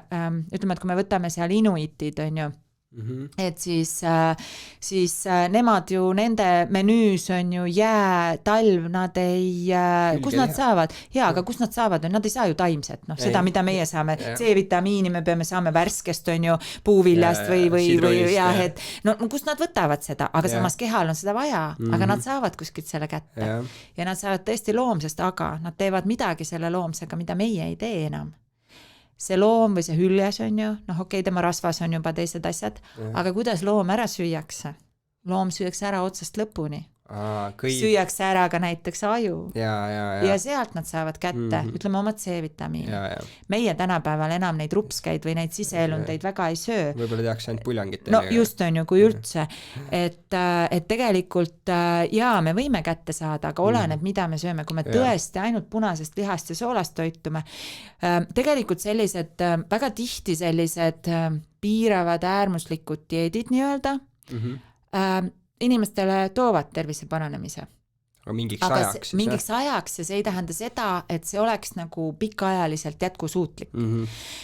ütleme, et kui me võtame seal inuitid on ju, et siis nemad ju, nende menüüs on ju jää, talv, nad ei, kus nad saavad? Jaa, aga kus nad saavad? Nad ei saa ju taimset, noh, seda, mida meie saame. C-vitamiini me peame saame värskest on ju, puuviljast või jah, et no kus nad võtavad seda, aga samas kehal on seda vaja, aga nad saavad kuskilt selle kätte. Ja nad saavad tõesti loomsest, aga nad teevad midagi selle loomsega, mida meie ei tee enam. See loom või see hüljes on ju, noh okei, tema rasvas on juba teised asjad, aga kuidas loom ära süüakse? Loom süüakse ära otsast lõpuni. Süüakse ära ka näiteks aju ja sealt nad saavad kätte, ütleme oma C-vitamiini. Meie tänapäeval enam neid rupskeid või neid siseelundeid väga ei söö. Võib-olla tehakse ainult puljangit. No just on ju, kui üldse. Et tegelikult jaa, me võime kätte saada, aga oleneb, mida me sööme, kui me tõesti ainult punasest lihast ja soolast toitume. Tegelikult sellised, väga tihti sellised piiravad äärmuslikud dieedid nii-öelda, inimestele toovad tervise paranemise. Aga mingiks ajaks ja see ei tähenda seda, et see oleks nagu pikaajaliselt jätkusuutlik.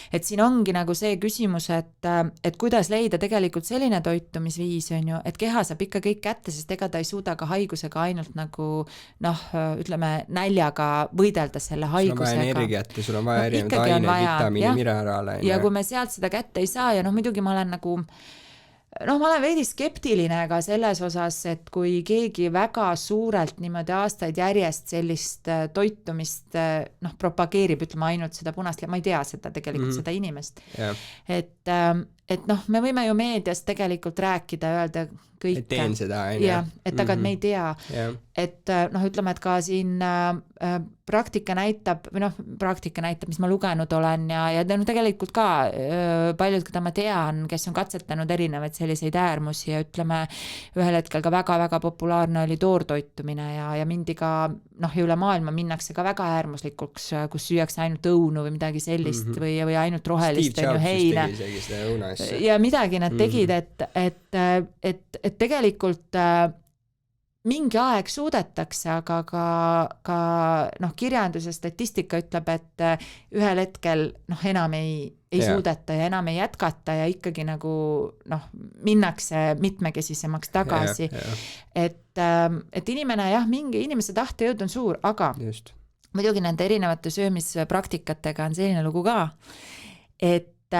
Et siin ongi nagu see küsimus, et kuidas leida tegelikult selline toitumisviis on ju, et keha saab ikka kõik kätte, sest ega ta ei suuda ka haigusega ainult nagu noh, ütleme näljaga võidelda selle haigusega. Sul on vaja energiat ja sul on vaja erinevad aineid, vitamiini, mineraale. Ja kui me sealt seda kätte ei saa ja noh, muidugi ma olen nagu ma olen veidi skeptiline ka selles osas, et kui keegi väga suurelt niimoodi aastaid järjest sellist toitumist noh, propageerib, ütleme ainult seda punast, ma ei tea seda tegelikult seda inimest. Et noh, me võime ju meedias tegelikult rääkida, öelda kõike. Et teen seda, ja, et aga me ei tea. Et noh, ütleme, et ka siin praktika näitab, mis ma lugenud olen ja no tegelikult ka paljud, keda ma tean, kes on katsetanud erinevaid selliseid äärmusi ja ütleme, ühel hetkel ka väga-väga populaarne oli toortoitumine ja mindi ka, noh, üle maailma minnakse ka väga äärmuslikuks, kus süüakse ainult õunu või midagi sellist või ainult rohelist Steve Jobs heina. Tegi seda õuna asja. Ja midagi nad tegid, et tegelikult mingi aeg suudetakse, aga ka noh, kirjanduse statistika ütleb, et ühel hetkel noh, enam ei suudeta ja enam ei jätkata ja ikkagi nagu noh, minnakse mitmekesisemaks tagasi. Et inimene jah, mingi inimese tahtejõud on suur, aga muidugi nende erinevate söömispraktikatega on selline lugu ka, et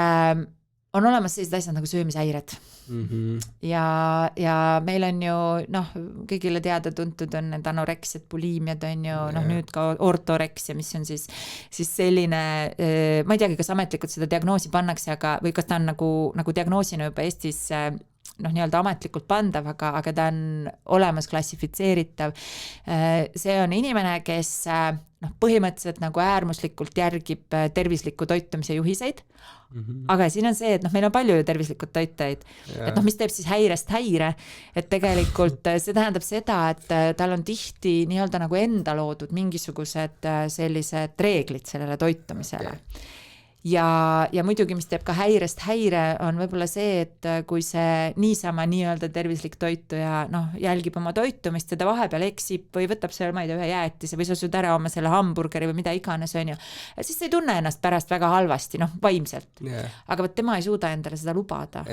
on olemas sellised asjad nagu söömishäired. Ja meil on ju noh, kõigile teada-tuntud on need anoreksiad, buliimiad on ju noh, nüüd ka ortoreksia, mis on siis selline, ma ei teagi, kas ametlikult seda diagnoosi pannakse, või kas ta on nagu diagnoosina juba Eestis noh, nii-öelda ametlikult pandav, aga ta on olemas klassifitseeritav. See on inimene, kes noh, põhimõtteliselt nagu äärmuslikult järgib tervisliku toitumise juhiseid, aga siin on see, et noh, meil on palju ju tervislikud toitajaid, et noh, mis teeb siis häirest häire, et tegelikult see tähendab seda, et tal on tihti nii-öelda nagu enda loodud mingisugused sellised reeglid sellele toitumisele. Ja muidugi, mis teeb ka häirest häire, on võib-olla see, et kui see niisama nii-öelda tervislik toituja noh, jälgib oma toitumist ja ta vahepeal eksib või võtab seal, ma ei tea, ühe jäätise või sa sööd ära oma selle hamburgeri või mida iganes on ju, siis ei tunne ennast pärast väga halvasti, noh, vaimselt. Aga võt tema ei suuda endale seda lubada.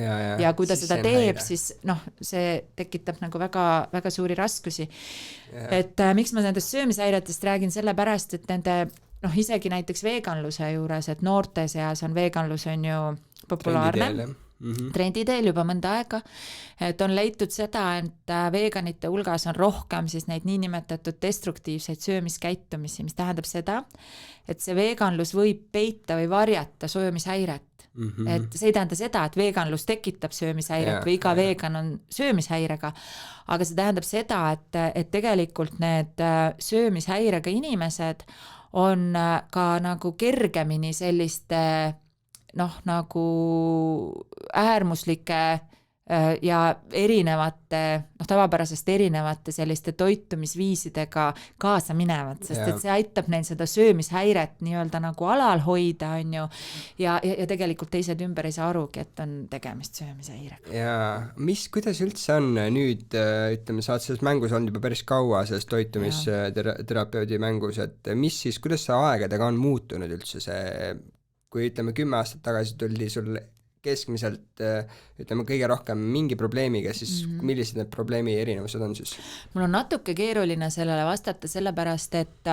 Ja kui ta seda teeb, siis noh, see tekitab nagu väga, väga suuri raskusi. Et miks ma nendest söömishäiretest räägin selle pärast, et nende noh, isegi näiteks veganluse juures, et noorte seas on veganlus on ju populaarne. Trenditeel juba mõnda aega, et on leitud seda, et veganite hulgas on rohkem siis neid niinimetatud destruktiivseid söömiskäitumisi, mis tähendab seda, et see veganlus võib peita või varjata söömishäiret. et see ei tähenda seda, et veganlus tekitab söömishäiret või iga vegan on söömishäirega, aga see tähendab seda, et tegelikult need söömishäirega inimesed on ka nagu kergemini selliste nagu äärmuslike ja erinevate, tavapärasest erinevate selliste toitumisviisidega kaasa minevad, sest et see aitab neil seda söömishäiret nii-öelda nagu alal hoida, on ju, ja tegelikult teised ümber ei saa arugi, et on tegemist söömishäirega. Ja kuidas üldse on nüüd, ütleme, sa oled selles mängus olnud juba päris kaua, selles toitumisterapeudi mängus, et kuidas see aegadega on muutunud üldse see, kui ütleme 10 aastat tagasi tuli sul keskmiselt, ütleme, kõige rohkem mingi probleemiga, siis millised need probleemi erinevused on siis? Mul on natuke keeruline sellele vastata, sellepärast, et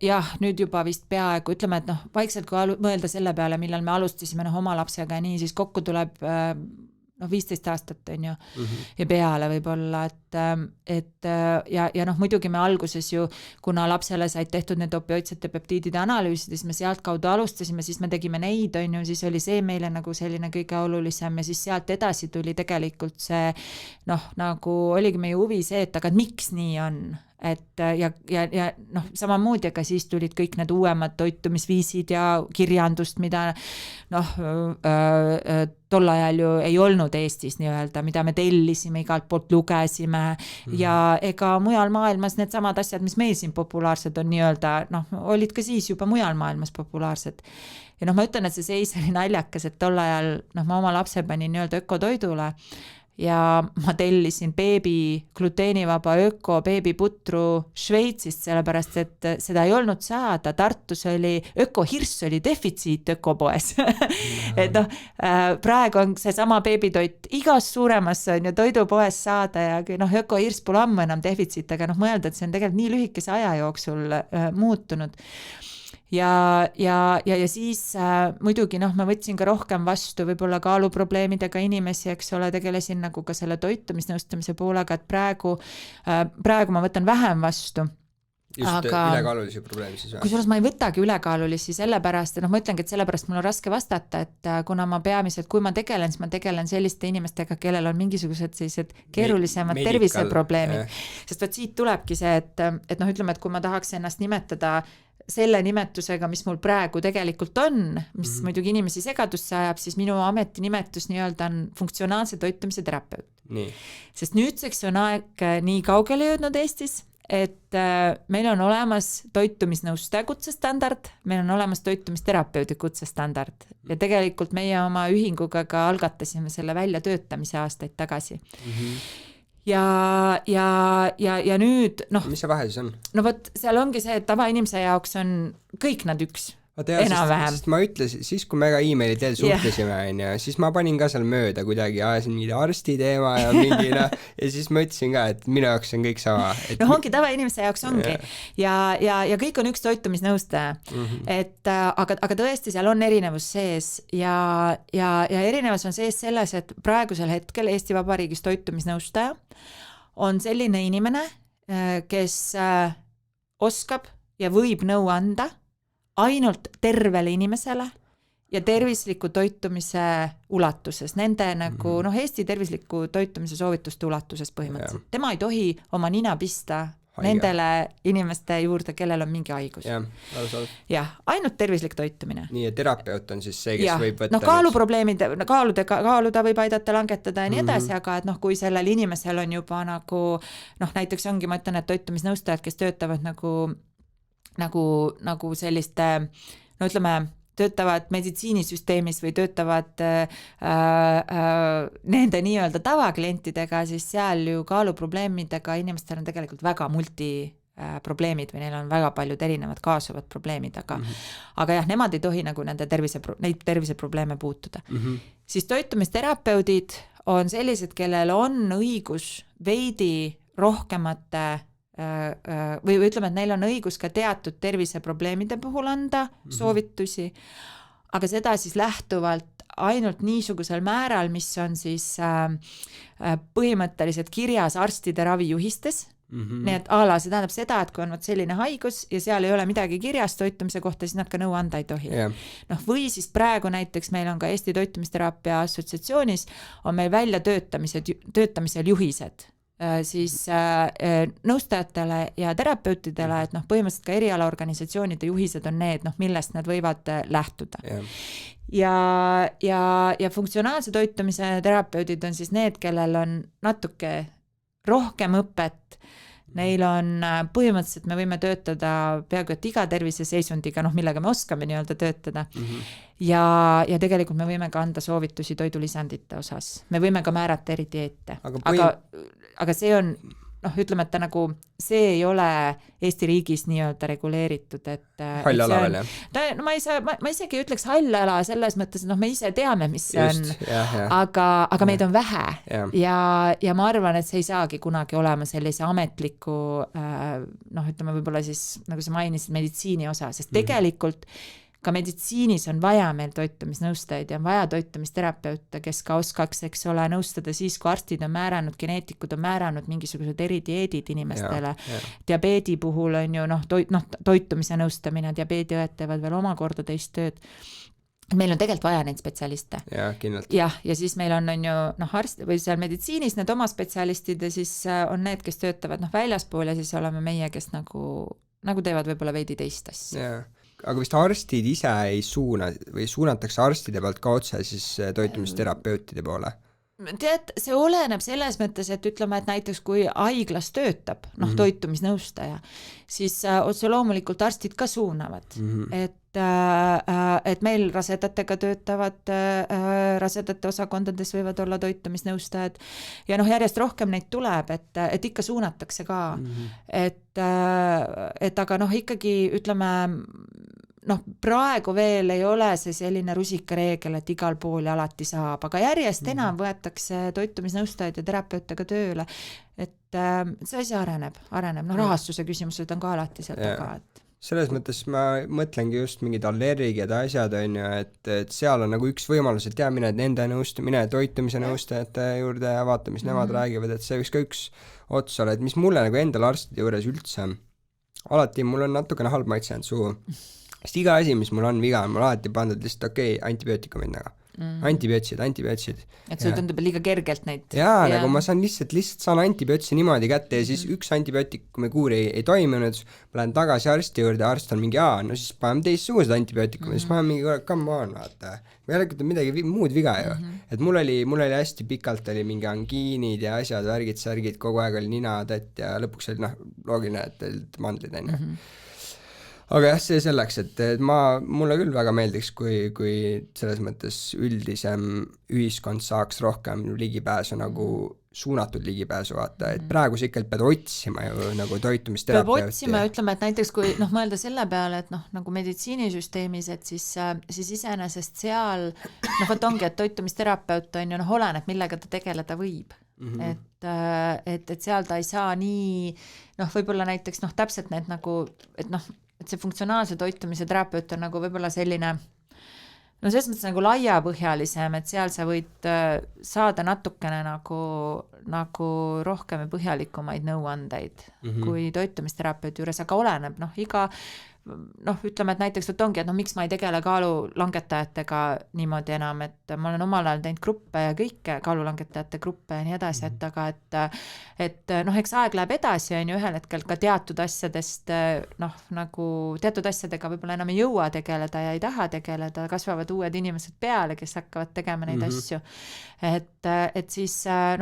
jah, nüüd juba vist peaaegu, ütleme, et vaikselt kui mõelda selle peale, millal me alustasime oma lapsega ja nii, siis kokku tuleb 15 aastat on ju ja peale võib-olla, et muidugi me alguses ju, kuna lapsele said tehtud need opioidsete peptiidide analüüsid, siis me sealt kaudu alustasime, siis me tegime neid, on ju, siis oli see meile nagu selline kõige olulisem ja siis sealt edasi tuli tegelikult see nagu oligi meie huvi see, et aga miks nii on, et ja samamoodi, aga siis tulid kõik need uuemad toitumisviisid ja kirjandust, mida tol ajal ju ei olnud Eestis nii-öelda, mida me tellisime, igalt poolt lugesime ja ega mujal maailmas need samad asjad, mis meil siin populaarsed on nii-öelda, olid ka siis juba mujal maailmas populaarsed. Ja ma ütlen, et see seis oli naljakas, et tol ajal ma oma lapse panin nii-öelda ökotoidule ja ma tellisin gluteenivaba beebiputru Šveitsist, sellepärast et seda ei olnud saada, Tartus oli ökohirss oli defitsiit ökopoes et praegu on see sama beebitoit igas suuremas on ju toidupoes saada ja ökohirss pole ammu enam defitsiit, aga mõelda, et see on tegelikult nii lühikese aja jooksul muutunud. Ja siis muidugi ma võtsin ka rohkem vastu võib-olla kaaluprobleemidega inimesi, eks ole, tegelesin nagu ka selle toitumisnõustamise poolega, et praegu ma võtan vähem vastu. Just ülekaalulisi probleeme siis või? Kusjuures ma ei võtagi ülekaalulisi sellepärast, ma ütlengi, et sellepärast mul on raske vastata, et kuna ma peamiselt, kui ma tegelen, siis ma tegelen selliste inimestega, kellel on mingisugused sellised keerulisemad terviseprobleemid. Sest võt siit tulebki see, et ütleme, et kui ma tahaks ennast nimetada selle nimetusega, mis mul praegu tegelikult on, mis muidugi inimesi segadusse ajab, siis minu ametinimetus nii-öelda on funktsionaalse toitumise terapeut. Sest nüüdseks on aeg nii kaugele jõudnud Eestis, et meil on olemas toitumisnõustaja kutsestandard, meil on olemas toitumisterapeudi kutsestandard ja tegelikult meie oma ühinguga ka algatasime selle väljatöötamise aastaid tagasi. Ja nüüd mis see vahe siis on? Võt, seal ongi see, et tavainimese jaoks on kõik nad üks. Sest ma ütlesin, siis kui me ka e-maili teel suhtlesime, siis ma panin ka seal mööda kuidagi, ajasin mingi arsti teema ja mingi ja siis ma ütlesin ka, et minu jaoks on kõik sama. Ongi tavainimese jaoks ongi ja kõik on üks toitumisnõustaja. Aga tõesti seal on erinevus sees ja erinevus on sees selles, et praegusel hetkel Eesti Vabariigis toitumisnõustaja on selline inimene, kes oskab ja võib nõu anda ainult tervele inimesele ja tervisliku toitumise ulatuses, nende nagu Eesti tervisliku toitumise soovituste ulatuses põhimõtteliselt. Tema ei tohi oma nina pista nendele inimeste juurde, kellel on mingi haigus. Jah, ainult tervislik toitumine. Nii, ja terapeut on siis see, kes võib võtta... kaaluprobleemid, kaaluda võib aidata langetada ja nii edasi, aga et kui sellel inimesel on juba nagu, näiteks ongi, ma ütlen, et toitumisnõustajad, kes töötavad nagu selliste, ütleme, töötavad meditsiinisüsteemis või töötavad nende nii-öelda tavaklientidega, siis seal ju kaaluprobleemidega inimestel on tegelikult väga multiprobleemid või neil on väga paljud erinevad kaasuvad probleemid, aga jah, nemad ei tohi nagu neid terviseprobleeme puutuda. Siis toitumisterapeudid on sellised, kellel on õigus veidi rohkemate või ütleme, et neil on õigus ka teatud terviseprobleemide puhul anda soovitusi, aga seda siis lähtuvalt ainult niisugusel määral, mis on siis põhimõtteliselt kirjas arstide ravijuhistes Nii et a la see tähendab seda, et kui on selline haigus ja seal ei ole midagi kirjas toitumise kohta, siis nad ka nõu anda ei tohi. Noh, või siis praegu näiteks meil on ka Eesti Toitumisteraapia Assotsiatsioonis on meil välja töötamisel juhised siis nõustajatele ja terapeutidele, et noh, põhimõtteliselt ka erialaorganisatsioonide juhised on need, noh, millest nad võivad lähtuda. Ja funktsionaalse toitumise terapeudid on siis need, kellel on natuke rohkem õpet. Neil on põhimõtteliselt, me võime töötada peaaegu et iga terviseseisundiga, noh, millega me oskame nii-öelda töötada. Ja tegelikult me võime ka anda soovitusi toidulisandite osas. Me võime ka määrata eridieete. Aga see on, noh, ütleme, et ta nagu, see ei ole Eesti riigis nii-öelda reguleeritud, et hall ala veel, jah? No ma isegi ütleks hall ala selles mõttes, et noh, me ise teame, mis see on, aga meid on vähe ja ma arvan, et see ei saagi kunagi olema sellise ametliku, noh, ütleme võib-olla siis, nagu sa mainisid, meditsiini osa, sest tegelikult ka meditsiinis on vaja meil toitumisnõustajaid ja on vaja toitumisterapeute, kes ka oskaks, eks ole, nõustada siis, kui arstid on määranud, geneetikud on määranud mingisugused eridieedid inimestele. Diabeedi puhul on ju toitumise nõustamine, diabeediõed teevad veel omakorda teist tööd. Meil on tegelikult vaja neid spetsialiste. Ja siis meil on ju arst või seal meditsiinis need oma spetsialistid ja siis on need, kes töötavad väljaspool ja siis oleme meie, kes nagu teevad võib-olla veidi teist asja. Aga vist arstid ise ei suuna või suunatakse arstide poolt ka otse siis toitumisterapeutide poole? Tead, see oleneb selles mõttes, et ütleme, et näiteks kui haiglas töötab toitumisnõustaja, siis otse loomulikult arstid ka suunavad, et meil rasedatega töötavad, rasedate osakondades võivad olla toitumisnõustajad ja järjest rohkem neid tuleb, et ikka suunatakse ka, et aga ikkagi ütleme, praegu veel ei ole see selline rusikareegel, et igal pool ja alati saab, aga järjest enam võetakse toitumisnõustajaid ja terapeutega tööle, et see asi areneb, rahastuse küsimused on ka alati seal taga, selles mõttes ma mõtlengi just mingid allergiad ja asjad on ju, et seal on nagu üks võimalus, et mine toitumise nõustajate juurde ja vaata, mis nemad räägivad, et see võiks ka üks ots olla, et mis mulle nagu endal arstide juures üldse, alati mul on natukene halb maitsenud suhu, sest iga asi, mis mul on viga, on mul alati pandud lihtsalt antibiootikumid antibiootsid. Et sul tundub liiga kergelt neid. Nagu ma saan lihtsalt saan antibiootsi niimoodi kätte ja siis üks antibiootikumi kuur ei toiminud, ma lähen tagasi arsti juurde, arst on mingi, no siis paneme teistsugused antibiootikumid, siis ma olen mingi, come on, vaata. Järelikult on midagi muud viga ju. Et mul oli hästi pikalt oli mingi angiinid ja asjad, värgid, kogu aeg oli ninatett ja lõpuks oli loogiline, et mandlid on ju. Aga jah, see selleks, et mulle küll väga meeldiks, kui selles mõttes üldisem ühiskond saaks rohkem ligipääsu nagu suunatud ligipääsu, vaata, et praegu sa ikka pead otsima ju nagu toitumisterapeuti. Peab otsima, ütleme, et näiteks kui mõelda selle peale, et nagu meditsiinisüsteemis, et siis iseenesest seal, võt ongi, et toitumisterapeut on ju oleneb, millega ta tegeleda võib. Et seal ta ei saa nii, võib-olla näiteks täpselt need nagu, et see funktsionaalse toitumise terapeut on nagu võib-olla selline, selles mõttes nagu laiapõhjalisem, et seal sa võid saada natukene nagu rohkem ja põhjalikumaid nõuandeid kui toitumisterapeuti juures, aga oleneb, ütleme, et näiteks ongi, et miks ma ei tegele kaalulangetajatega niimoodi enam, et ma olen omal ajal teinud gruppe ja kõike, kaalulangetajate gruppe ja nii edasi, et aga et eks aeg läheb edasi, on ju ühel hetkel ka teatud asjadest, nagu teatud asjadega võib-olla enam ei jõua tegeleda ja ei taha tegeleda, kasvavad uued inimesed peale, kes hakkavad tegema neid asju. Et siis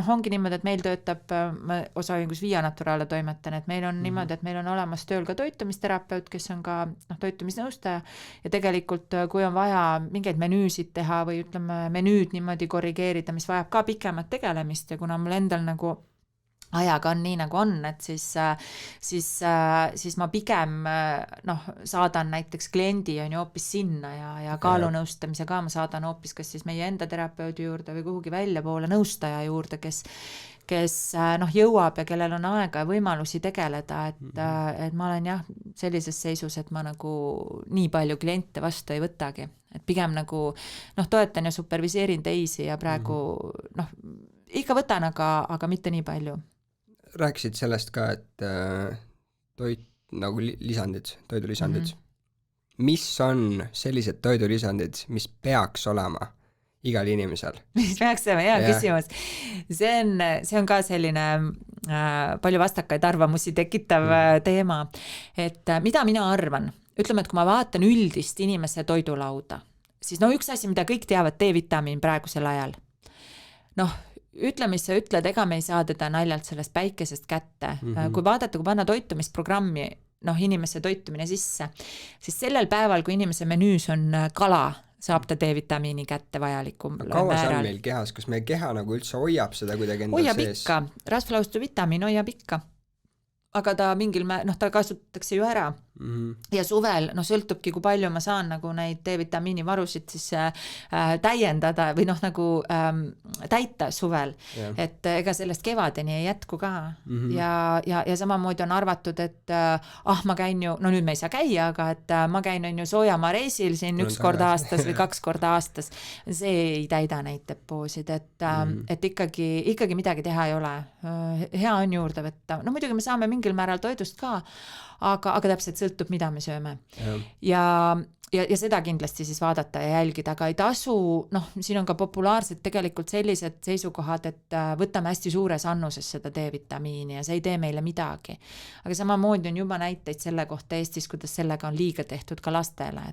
ongi niimoodi, et meil töötab osaühingus Via Naturale toimetan, et meil on niimoodi, et meil on olemas tööl ka toitumisterapeut, kes on ka toitumisnõustaja ja tegelikult kui on vaja mingeid menüüsid teha või ütleme menüüd niimoodi korrigeerida, mis vajab ka pikemat tegelemist ja kuna mul endal nagu ajaga on nii nagu on, et siis ma pigem saadan näiteks kliendi on ju hoopis sinna ja kaalunõustamise ka ma saadan hoopis kas siis meie enda terapeudi juurde või kuhugi väljapoole nõustaja juurde, kes jõuab ja kellel on aega ja võimalusi tegeleda, et ma olen jah sellises seisus, et ma nagu nii palju kliente vastu ei võtagi, et pigem nagu toetan ja superviseerin teisi ja praegu ikka võtan, aga mitte nii palju. rääkisid sellest ka, et toit nagu lisandid, toidulisandid. Mis on sellised toidulisandid, mis peaks olema igal inimesel? Mis peaks olema, hea küsimus. See on ka selline palju vastakaid arvamusi tekitav teema, et mida mina arvan, ütleme, et kui ma vaatan üldist inimese toidulauda, siis üks asi, mida kõik teavad, D-vitamiin praegusel ajal. Ütle, mis sa ütled, ega me ei saa teda naljalt sellest päikesest kätte. Kui vaadata, kui panna toitumisprogrammi, inimese toitumine sisse, siis sellel päeval, kui inimese menüüs on kala, saab ta D-vitamiini kätte vajalikul määral. Kaua see on meil kehas? Kas meie keha nagu üldse hoiab seda kuidagi endal hoiab sees? Ikka, rasvlaustuvitamiin hoiab ikka. Aga ta mingil ta kasutatakse ju ära. Ja suvel, sõltubki, kui palju ma saan nagu neid D-vitamiini varusid siis täiendada või nagu täita suvel. Et ega sellest kevadeni ei jätku ka. Ja samamoodi on arvatud, et ma käin ju, nüüd me ei saa käia, aga et ma käin on ju Soojamaa reisil siin 1 kord aastas või 2 korda aastas. See ei täida neid depoosid, et ikkagi midagi teha ei ole. Hea on juurde võtta. Muidugi me saame mingil määral toidust ka, aga täpselt sõltub, mida me sööme. Ja seda kindlasti siis vaadata ja jälgida, aga ei tasu, siin on ka populaarsed tegelikult sellised seisukohad, et võtame hästi suures annuses seda D-vitamiini ja see ei tee meile midagi. Aga samamoodi on juba näiteid selle kohta Eestis, kuidas sellega on liiga tehtud ka lastele,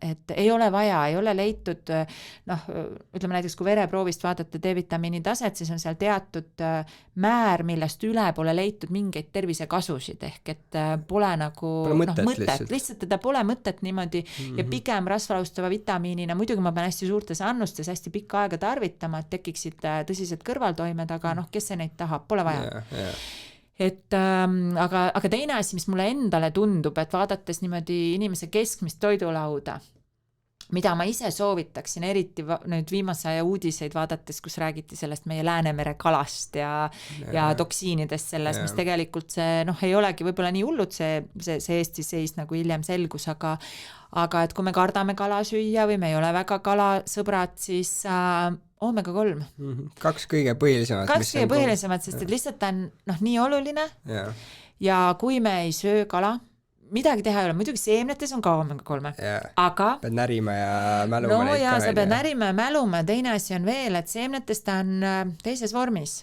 et ei ole vaja, ei ole leitud, ütleme näiteks, kui vereproovist vaadata D-vitamiini taset, siis on seal teatud määr, millest üle pole leitud mingeid tervisekasusid, ehk et pole nagu mõtet, lihtsalt teda pole mõtet niimoodi ja pigem rasvalaustava vitamiinina, muidugi ma pean hästi suurtes annustes hästi pikka aega tarvitama, et tekiksid tõsised kõrvaltoimed, aga kes see neid tahab, pole vaja. Et aga teine asi, mis mulle endale tundub, et vaadates niimoodi inimese keskmist toidulauda, mida ma ise soovitaksin, eriti nüüd viimase aja uudiseid vaadates, kus räägiti sellest meie Läänemere kalast ja toksiinidest sellest, mis tegelikult see ei olegi võib-olla nii hullud see Eesti seis, nagu hiljem selgus, aga et kui me kardame kala süüa või me ei ole väga kalasõbrad, siis omega-3. Kaks kõige põhilisemad. Sest et lihtsalt ta on nii oluline ja kui me ei söö kala, midagi teha ei ole, muidugi seemnetes on ka omega-3, aga pead närima ja mäluma sa pead närima ja mäluma, teine asi on veel, et seemnetes ta on teises vormis.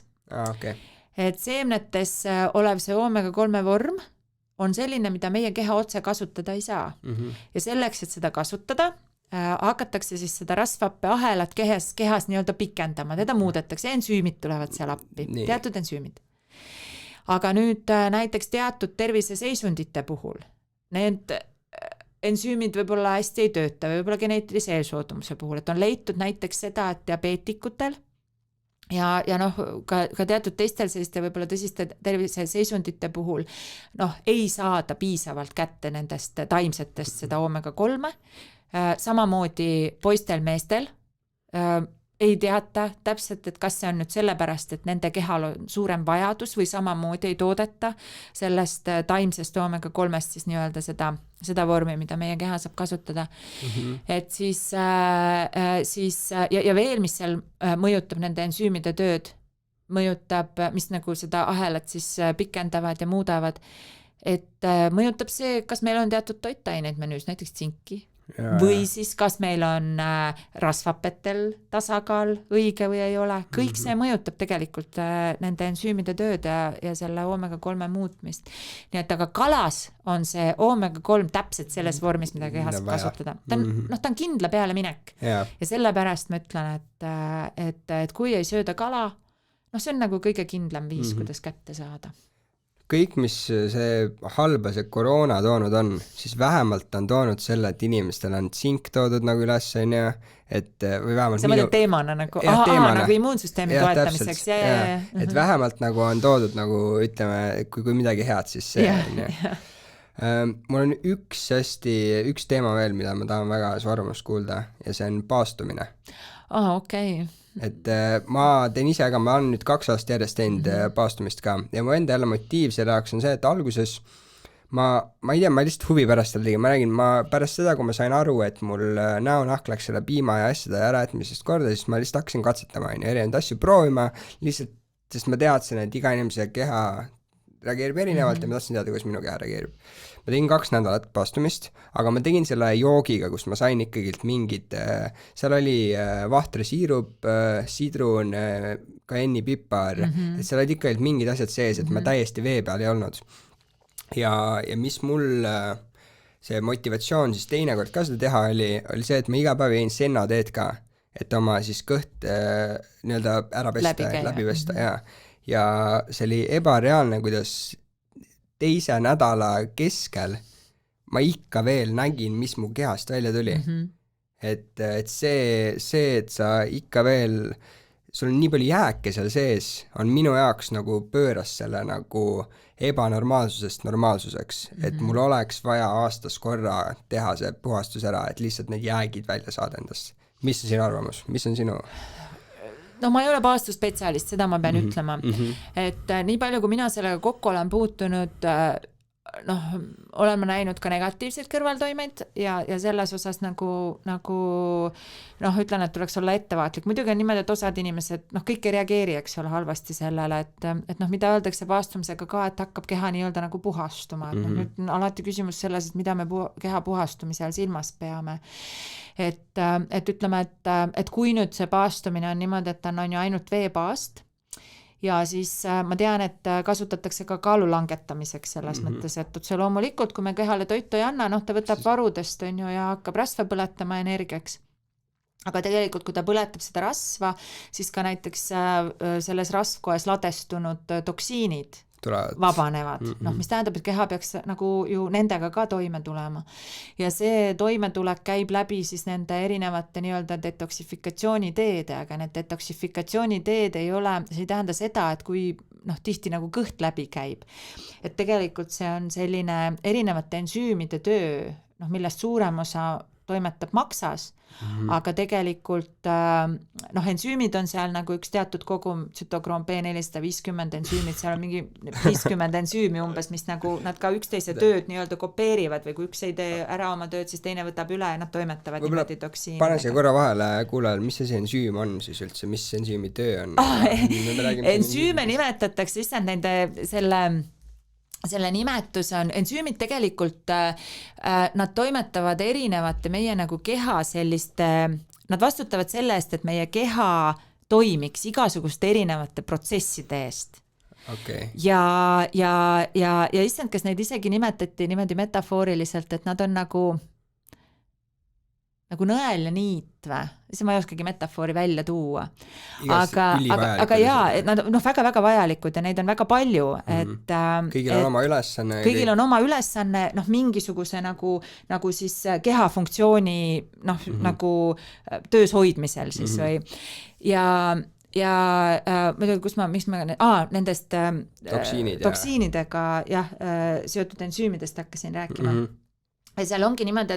Et seemnetes olev see omega-3 vorm on selline, mida meie keha otse kasutada ei saa. Ja selleks, et seda kasutada, hakatakse siis seda rasvappe ahelat kehas nii-öelda pikendama, teda muudetakse, ensüümid tulevad seal appi, teatud ensüümid. Aga nüüd näiteks teatud terviseseisundite puhul, need ensüümid võib-olla hästi ei tööta, võib-olla geneetilise eelsoodumuse puhul, et on leitud näiteks seda, et diabeetikutel ja ka teatud teistel selliste võib-olla tõsiste terviseseisundite puhul ei saada piisavalt kätte nendest taimsetest seda omega-3. Samamoodi poistel meestel ei teata täpselt, et kas see on nüüd sellepärast, et nende kehal on suurem vajadus või samamoodi ei toodeta sellest taimsest omega-3-st siis nii-öelda seda vormi, mida meie keha saab kasutada. Et siis ja veel, mis seal mõjutab nende ensüümide tööd, mõjutab, mis nagu seda ahelat siis pikendavad ja muudavad, et mõjutab see, kas meil on teatud toitaineid menüüs, näiteks tsinki, või siis kas meil on rasvapetel tasakaal õige või ei ole. Kõik see mõjutab tegelikult nende ensüümide tööd ja selle omega-3 muutmist. Nii et aga kalas on see omega-3 täpselt selles vormis, mida keha saab kasutada. Ta on kindla peale minek. Ja sellepärast ma ütlen, et kui ei sööda kala, see on nagu kõige kindlam viis, kuidas kätte saada. Kõik, mis see halba see koroona toonud on, siis vähemalt on toonud selle, et inimestel on tsink toodud nagu üles, et või vähemalt see mõtled teemana nagu, nagu immuunsüsteemi toetamiseks. Et vähemalt nagu on toodud nagu, ütleme, kui midagi head, siis see on. Mul on üks teema veel, mida ma tahan väga su arvamust kuulda ja see on paastumine. Okei. Et ma teen ise ka, ma olen nüüd 2 aastat järjest teinud paastumist ka ja mu enda jälle motiiv selle jaoks on see, et alguses ma ei tea, ma lihtsalt huvi pärast seda tegin, ma räägin, pärast seda, kui ma sain aru, et mul näonahk läks selle piima ja asjade äraetmisest korda, siis ma lihtsalt hakkasin katsetama, erinevaid asju proovima, lihtsalt sest ma teadsin, et iga inimese keha reageerib erinevalt ja ma tahtsin teada, kuidas minu keha reageerib. Ma tegin 2 nädalat paastumist, aga ma tegin selle joogiga, kus ma sain ikkagi mingid, seal oli vahtrasiirup, sidrun, kajennipipar, et seal olid ikkagi mingid asjad sees, et ma täiesti vee peal ei olnud. Ja mis mul see motivatsioon siis teinekord ka seda teha oli see, et ma iga päev jõin sennateed ka, et oma siis kõht nii-öelda ära pesta, läbi pesta, ja see oli ebareaalne, kuidas teise nädala keskel ma ikka veel nägin, mis mu kehast välja tuli. Et see, et sa ikka veel, sul on nii palju jääke seal sees, on minu jaoks nagu pööras selle nagu ebanormaalsusest normaalsuseks, et mul oleks vaja aastas korra teha see puhastus ära, et lihtsalt need jäägid välja saada endast. Mis on sinu arvamus? Mis on sinu? No ma ei ole paastuspetsialist, seda ma pean ütlema. Et nii palju, kui mina sellega kokku olen puutunud, olen ma näinud ka negatiivseid kõrvaltoimeid ja selles osas nagu ütlen, et tuleks olla ettevaatlik. Muidugi on niimoodi, et osad inimesed, kõik ei reageeri, eks ole, halvasti sellele, et mida öeldakse paastumisega ka, et hakkab keha nii-öelda nagu puhastuma. Et nüüd on alati küsimus selles, et mida me keha puhastumise all silmas peame. Et ütleme, et kui nüüd see paastumine on niimoodi, et on ju ainult veepaast, ja siis ma tean, et kasutatakse ka kaalu langetamiseks selles mõttes, et see loomulikult, kui me kehale toitu ei anna, ta võtab varudest ja hakkab rasva põletama energiaks. Aga tegelikult, kui ta põletab seda rasva, siis ka näiteks selles rasvkoes ladestunud toksiinid vabanevad. Mis tähendab, et keha peaks nagu ju nendega ka toime tulema. Ja see toimetulek käib läbi siis nende erinevate nii-öelda detoksifikatsiooniteede, aga need detoksifikatsiooniteed ei ole, see ei tähenda seda, et kui tihti nagu kõht läbi käib. Et tegelikult see on selline erinevate ensüümide töö, millest suurem osa toimetab maksas, aga tegelikult ensüümid on seal nagu üks teatud kogum tsütokroom B450 ensüümid, seal on mingi 50 ensüümi umbes, mis nagu nad ka üksteise tööd nii-öelda kopeerivad või kui üks ei tee ära oma tööd, siis teine võtab üle ja nad toimetavad niimoodi toksiinidega. Pane siia korra vahele kuulajal, mis see ensüüm on siis üldse, mis ensüümi töö on? Ensüüme nimetatakse lihtsalt nende selle nimetus on, ensüümid tegelikult, nad toimetavad erinevate meie nagu keha selliste, nad vastutavad selle eest, et meie keha toimiks igasuguste erinevate protsesside eest. Okay. Ja issand, kas neid isegi nimetati niimoodi metafooriliselt, et nad on nagu nõel ja niit või? See ma ei oskagi metafoori välja tuua. Aga jaa, nad on väga-väga vajalikud ja neid on väga palju. Kõigil on oma ülesanne. Kõigil on oma ülesanne mingisuguse nagu siis kehafunktsiooni nagu töös hoidmisel siis või. Ja miks ma nendest toksiinidega seotud ensüümidest hakkasin rääkima. Ja seal ongi niimoodi,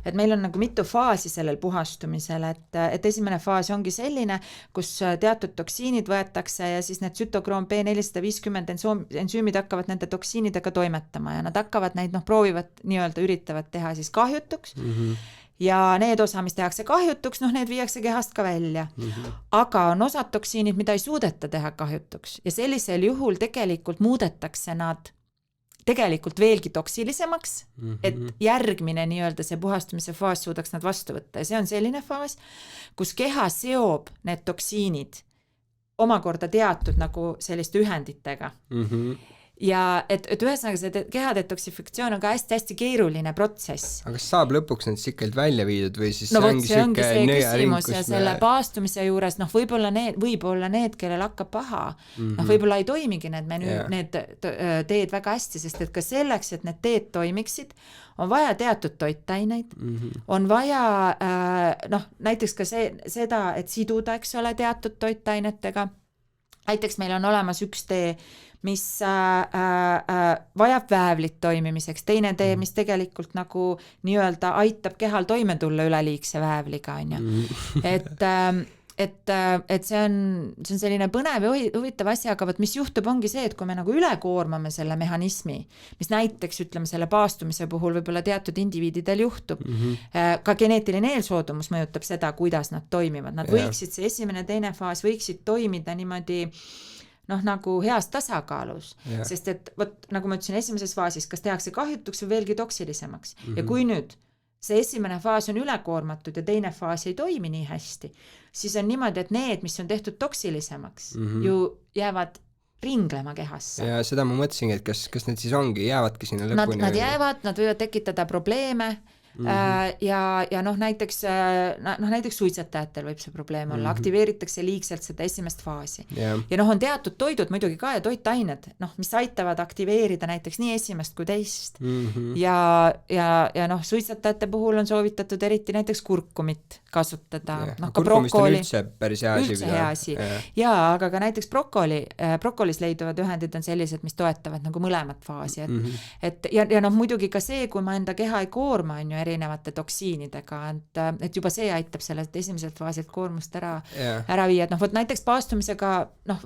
et meil on nagu mitu faasi sellel puhastumisel, et esimene faas ongi selline, kus teatud toksiinid võetakse ja siis need tsütokroom B450 ensüümid hakkavad nende toksiinidega toimetama ja nad hakkavad neid, proovivad nii-öelda üritavad teha siis kahjutuks ja need osa, mis tehakse kahjutuks, need viiakse kehast ka välja. Aga on osad toksiinid, mida ei suudeta teha kahjutuks ja sellisel juhul tegelikult muudetakse nad tegelikult veelgi toksilisemaks, et järgmine nii-öelda see puhastumise faas suudaks nad vastu võtta ja see on selline faas, kus keha seob need toksiinid omakorda teatud nagu selliste ühenditega. Ja et ühesõnaga see keha detoksifikatsioon on ka hästi-hästi keeruline protsess. Aga kas saab lõpuks need sikkelt välja viidud või siis see ongi see küsimus ja selle paastumise juures, võib-olla need, kellel hakkab paha, võib-olla ei toimigi need teed väga hästi, sest et ka selleks, et need teed toimiksid, on vaja teatud toitaineid, on vaja näiteks ka seda, et siduda, eks ole, teatud toitainetega. Näiteks meil on olemas üks tee, mis vajab väävlit toimimiseks, teine tee, mis tegelikult nagu nii-öelda aitab kehal toime tulla üleliigse väävliga, on ju. Et see on selline põnev ja huvitav asi, aga mis juhtub ongi see, et kui me nagu ülekoormame selle mehhanismi, mis näiteks ütleme selle paastumise puhul võib-olla teatud indiviididel juhtub, ka geneetiline eelsoodumus mõjutab seda, kuidas nad toimivad. Nad võiksid, see esimene, teine faas võiksid toimida niimoodi noh, nagu heas tasakaalus, sest et vot nagu ma ütlesin esimeses faasis, kas tehakse kahjutuks või veelgi toksilisemaks ja kui nüüd see esimene faas on ülekoormatud ja teine faas ei toimi nii hästi, siis on niimoodi, et need, mis on tehtud toksilisemaks, ju jäävad ringlema kehasse. Ja seda ma mõtlesingi, et kas need siis ongi, jäävadki sinna lõpuni? Nad jäävad, nad võivad tekitada probleeme ja noh, näiteks suitsetajatel võib see probleem olla, aktiveeritakse liigselt seda esimest faasi. Ja noh, on teatud toidud muidugi ka ja toitained, noh, mis aitavad aktiveerida näiteks nii esimest kui teist. Ja noh, suitsetajate puhul on soovitatud eriti näiteks kurkumit kasutada. Kurkumist on üldse päris hea asi. Üldse hea asi. Ja, aga ka näiteks brokolis leiduvad ühendid on sellised, mis toetavad nagu mõlemat faasi. Ja noh, muidugi ka see, kui ma enda keha ei koorma, on ju erinevate toksiinidega, et juba see aitab sellest esimeselt faasilt koormust ära viia. Et noh, võt näiteks paastumisega, noh,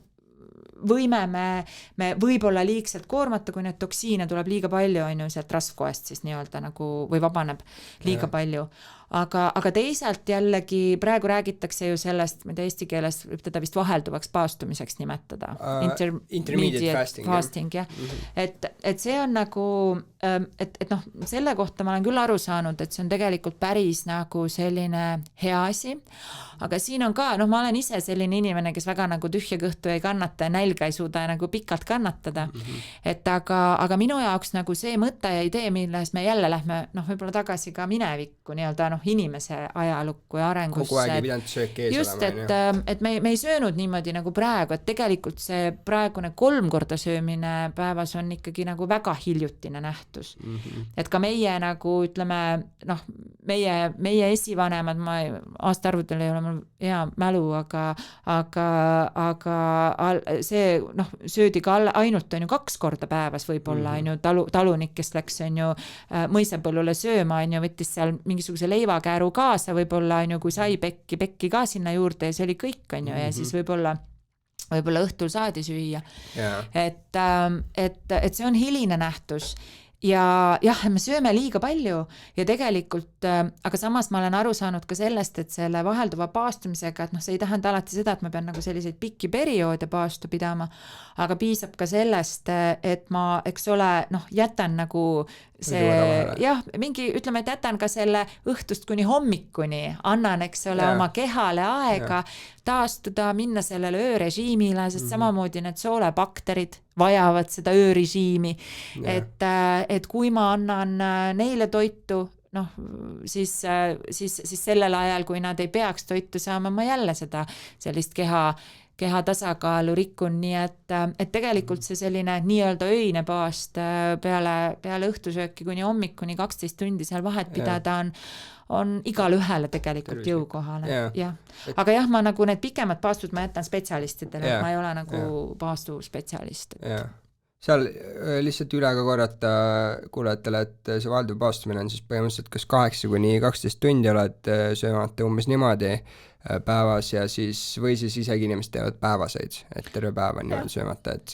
võime me võib-olla liigselt koormata, kui need toksiine tuleb liiga palju, on ju, sealt rasvkoest siis nii-öelda nagu, või vabaneb liiga palju. Aga teisalt jällegi praegu räägitakse ju sellest, mida eesti keeles võib teda vist vahelduvaks paastumiseks nimetada. Intermediate fasting, jah. Et see on nagu, et noh, selle kohta ma olen küll aru saanud, et see on tegelikult päris nagu selline hea asi, aga siin on ka, noh, ma olen ise selline inimene, kes väga nagu tühja kõhtu ei kannata ja nälga ei suuda nagu pikalt kannatada. Et aga minu jaoks nagu see mõte ja idee, milles me jälle lähme, noh, võib-olla tagasi ka minevikku nii-öelda, noh, inimese ajalukku ja arengusse. Kogu aeg ei pidanud söök ees just, olema. Et me ei söönud niimoodi nagu praegu, et tegelikult see praegune 3 korda söömine päevas on ikkagi nagu väga hiljutine nähtus. Et ka meie nagu, ütleme, noh, meie esivanemad, ma aastaarvutel ei ole mul hea mälu, aga see, noh, söödi ka ainult on ju 2 korda päevas võib-olla, on ju, talunik, kes läks, on ju, mõisapõllule sööma, on ju, võttis seal mingisuguse leivakääru kaasa, võib-olla on ju, kui sai pekki ka sinna juurde ja see oli kõik, on ju, ja siis võib-olla õhtul saadi süüa. Et see on hiline nähtus. Ja jah, me sööme liiga palju ja tegelikult, aga samas ma olen aru saanud ka sellest, et selle vahelduva paastumisega, et noh, see ei tähenda alati seda, et ma pean nagu selliseid pikki perioode paastu pidama, aga piisab ka sellest, et ma, eks ole, noh, jätan nagu jah, mingi, ütleme, et jätan ka selle õhtust kuni hommikuni, annan, eks ole, oma kehale aega taastuda, minna sellele öörežiimile, sest samamoodi need soolepakterid vajavad seda öörežiimi, et kui ma annan neile toitu, noh, siis sellel ajal, kui nad ei peaks toitu saama, ma jälle seda sellist keha tasakaalu rikun, nii et tegelikult see selline nii-öelda öine paast peale õhtusööki kuni hommikuni 12 tundi seal vahet pidada on igale ühele tegelikult jõukohale. Aga jah, ma nagu need pikemad paastud ma jätan spetsialistidele, ma ei ole nagu paastuspetsialist. Seal lihtsalt üle ka korrata kuulajatele, et see vahelduv paastumine on siis põhimõtteliselt kas 8-12 tundi oled söömata umbes niimoodi päevas ja siis, või siis isegi inimesed teevad päevaseid, et terve päev on niimoodi söömata, et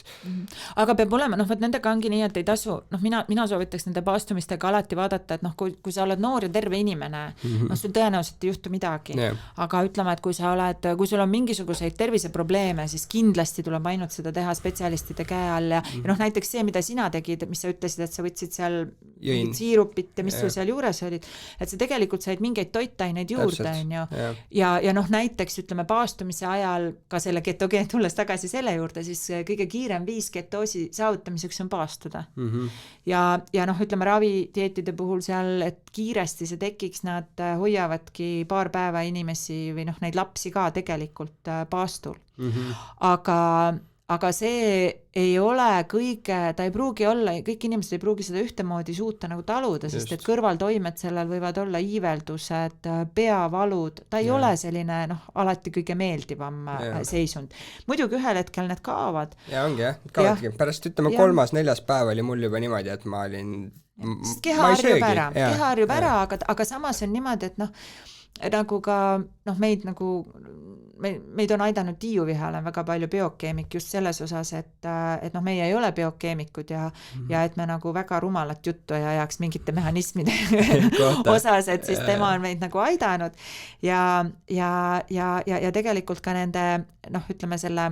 aga peab olema, noh, nendega ongi nii, et ei tasu, noh, mina soovitaks nende paastumistega alati vaadata, et noh, kui sa oled noor ja terve inimene, noh, sul tõenäoliselt ei juhtu midagi, aga ütleme, et kui sul on mingisuguseid terviseprobleeme, siis kindlasti tuleb ainult seda teha spetsialistide käe all ja noh, näiteks see, mida sina tegid, mis sa ütlesid, et sa võtsid seal siirupit ja mis sul seal juures olid, et sa tegelikult said mingeid toitaineid juurde, on ju, ja noh, näiteks ütleme paastumise ajal ka selle ketogeen, tulles tagasi selle juurde, siis kõige kiirem viis ketoosi saavutamiseks on paastuda. Ja noh, ütleme ravitieetide puhul seal, et kiiresti see tekiks, nad hoiavadki paar päeva inimesi või noh, neid lapsi ka tegelikult paastul. Aga see ei ole ta ei pruugi olla, kõik inimesed ei pruugi seda ühtemoodi suuta nagu taluda, sest et kõrvaltoimed sellel võivad olla iiveldused, peavalud, ta ei ole selline, noh, alati kõige meeldivam seisund. Muidugi ühel hetkel need kaovad. Ja ongi jah, kaovadki. Pärast ütleme 3.-4. päev oli mul juba niimoodi, et ma olin keha harjub ära, aga samas on niimoodi, et noh, nagu ka, noh, meid on aidanud Tiiu Vihale väga palju biokeemik just selles osas, et noh, meie ei ole biokeemikud ja et me nagu väga rumalat juttu ei ajaks mingite mehhanismide osas, et siis tema on meid nagu aidanud ja tegelikult ka nende, noh, ütleme selle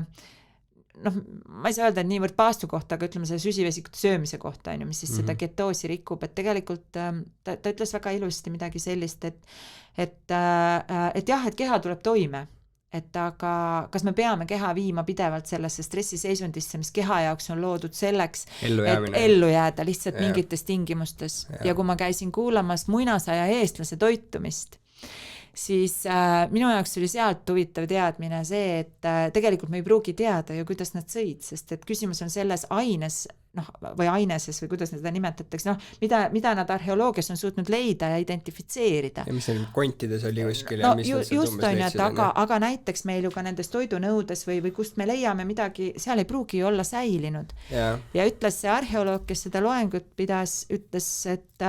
noh, ma ei saa öelda, et niivõrd paastu kohta, aga ütleme selle süsivesikute söömise kohta, mis siis seda ketoosi rikub, et tegelikult ta ütles väga ilusti midagi sellist, et jah, et keha tuleb toime, et aga kas me peame keha viima pidevalt sellesse stressiseisundisse, mis keha jaoks on loodud selleks, et ellu jääda lihtsalt mingites tingimustes. Ja kui ma käisin kuulamas muinasaja eestlase toitumist, siis minu jaoks oli sealt huvitav teadmine see, et tegelikult me ei pruugi teada ju, kuidas nad sõid, sest et küsimus on selles aines, või aineses või kuidas seda nimetatakse, mida nad arheoloogias on suutnud leida ja identifitseerida. Ja mis seal kontides oli kuskil? Just on, et aga näiteks meil ju ka nendes toidunõudes või kust me leiame midagi, seal ei pruugi olla säilinud. Ja ütles see arheoloog, kes seda loengut pidas, ütles, et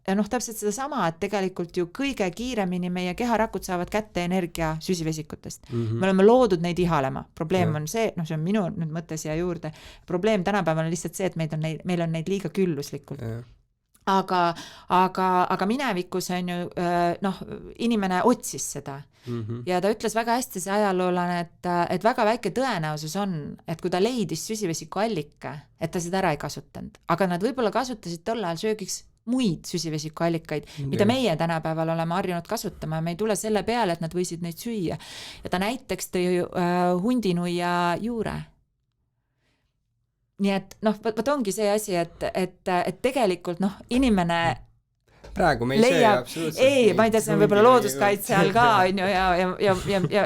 täpselt seda sama, et tegelikult ju kõige kiiremini meie keharakud saavad kätte energia süsivesikutest. Me oleme loodud neid ihalema. Probleem on see, see on minu nüüd mõte siia juurde, probleem tänapäeval on lihtsalt see, et meil on neid liiga külluslikult. Aga minevikus on ju, inimene otsis seda. Ja ta ütles väga hästi see ajaloolane, et väga väike tõenäosus on, et kui ta leidis süsivesiku allika, et ta seda ära ei kasutanud. Aga nad võib-olla kasutasid tol ajal söögiks muid süsivesikuallikaid, mida meie tänapäeval oleme harjunud kasutama ja me ei tule selle peale, et nad võisid neid süüa. Ja ta näiteks tõi hundinuia juure. Nii et võt ongi see asi, et tegelikult inimene praegu me ei söö absoluutselt. Ei, ma ei tea, see on võib-olla looduskaitse all ka, ja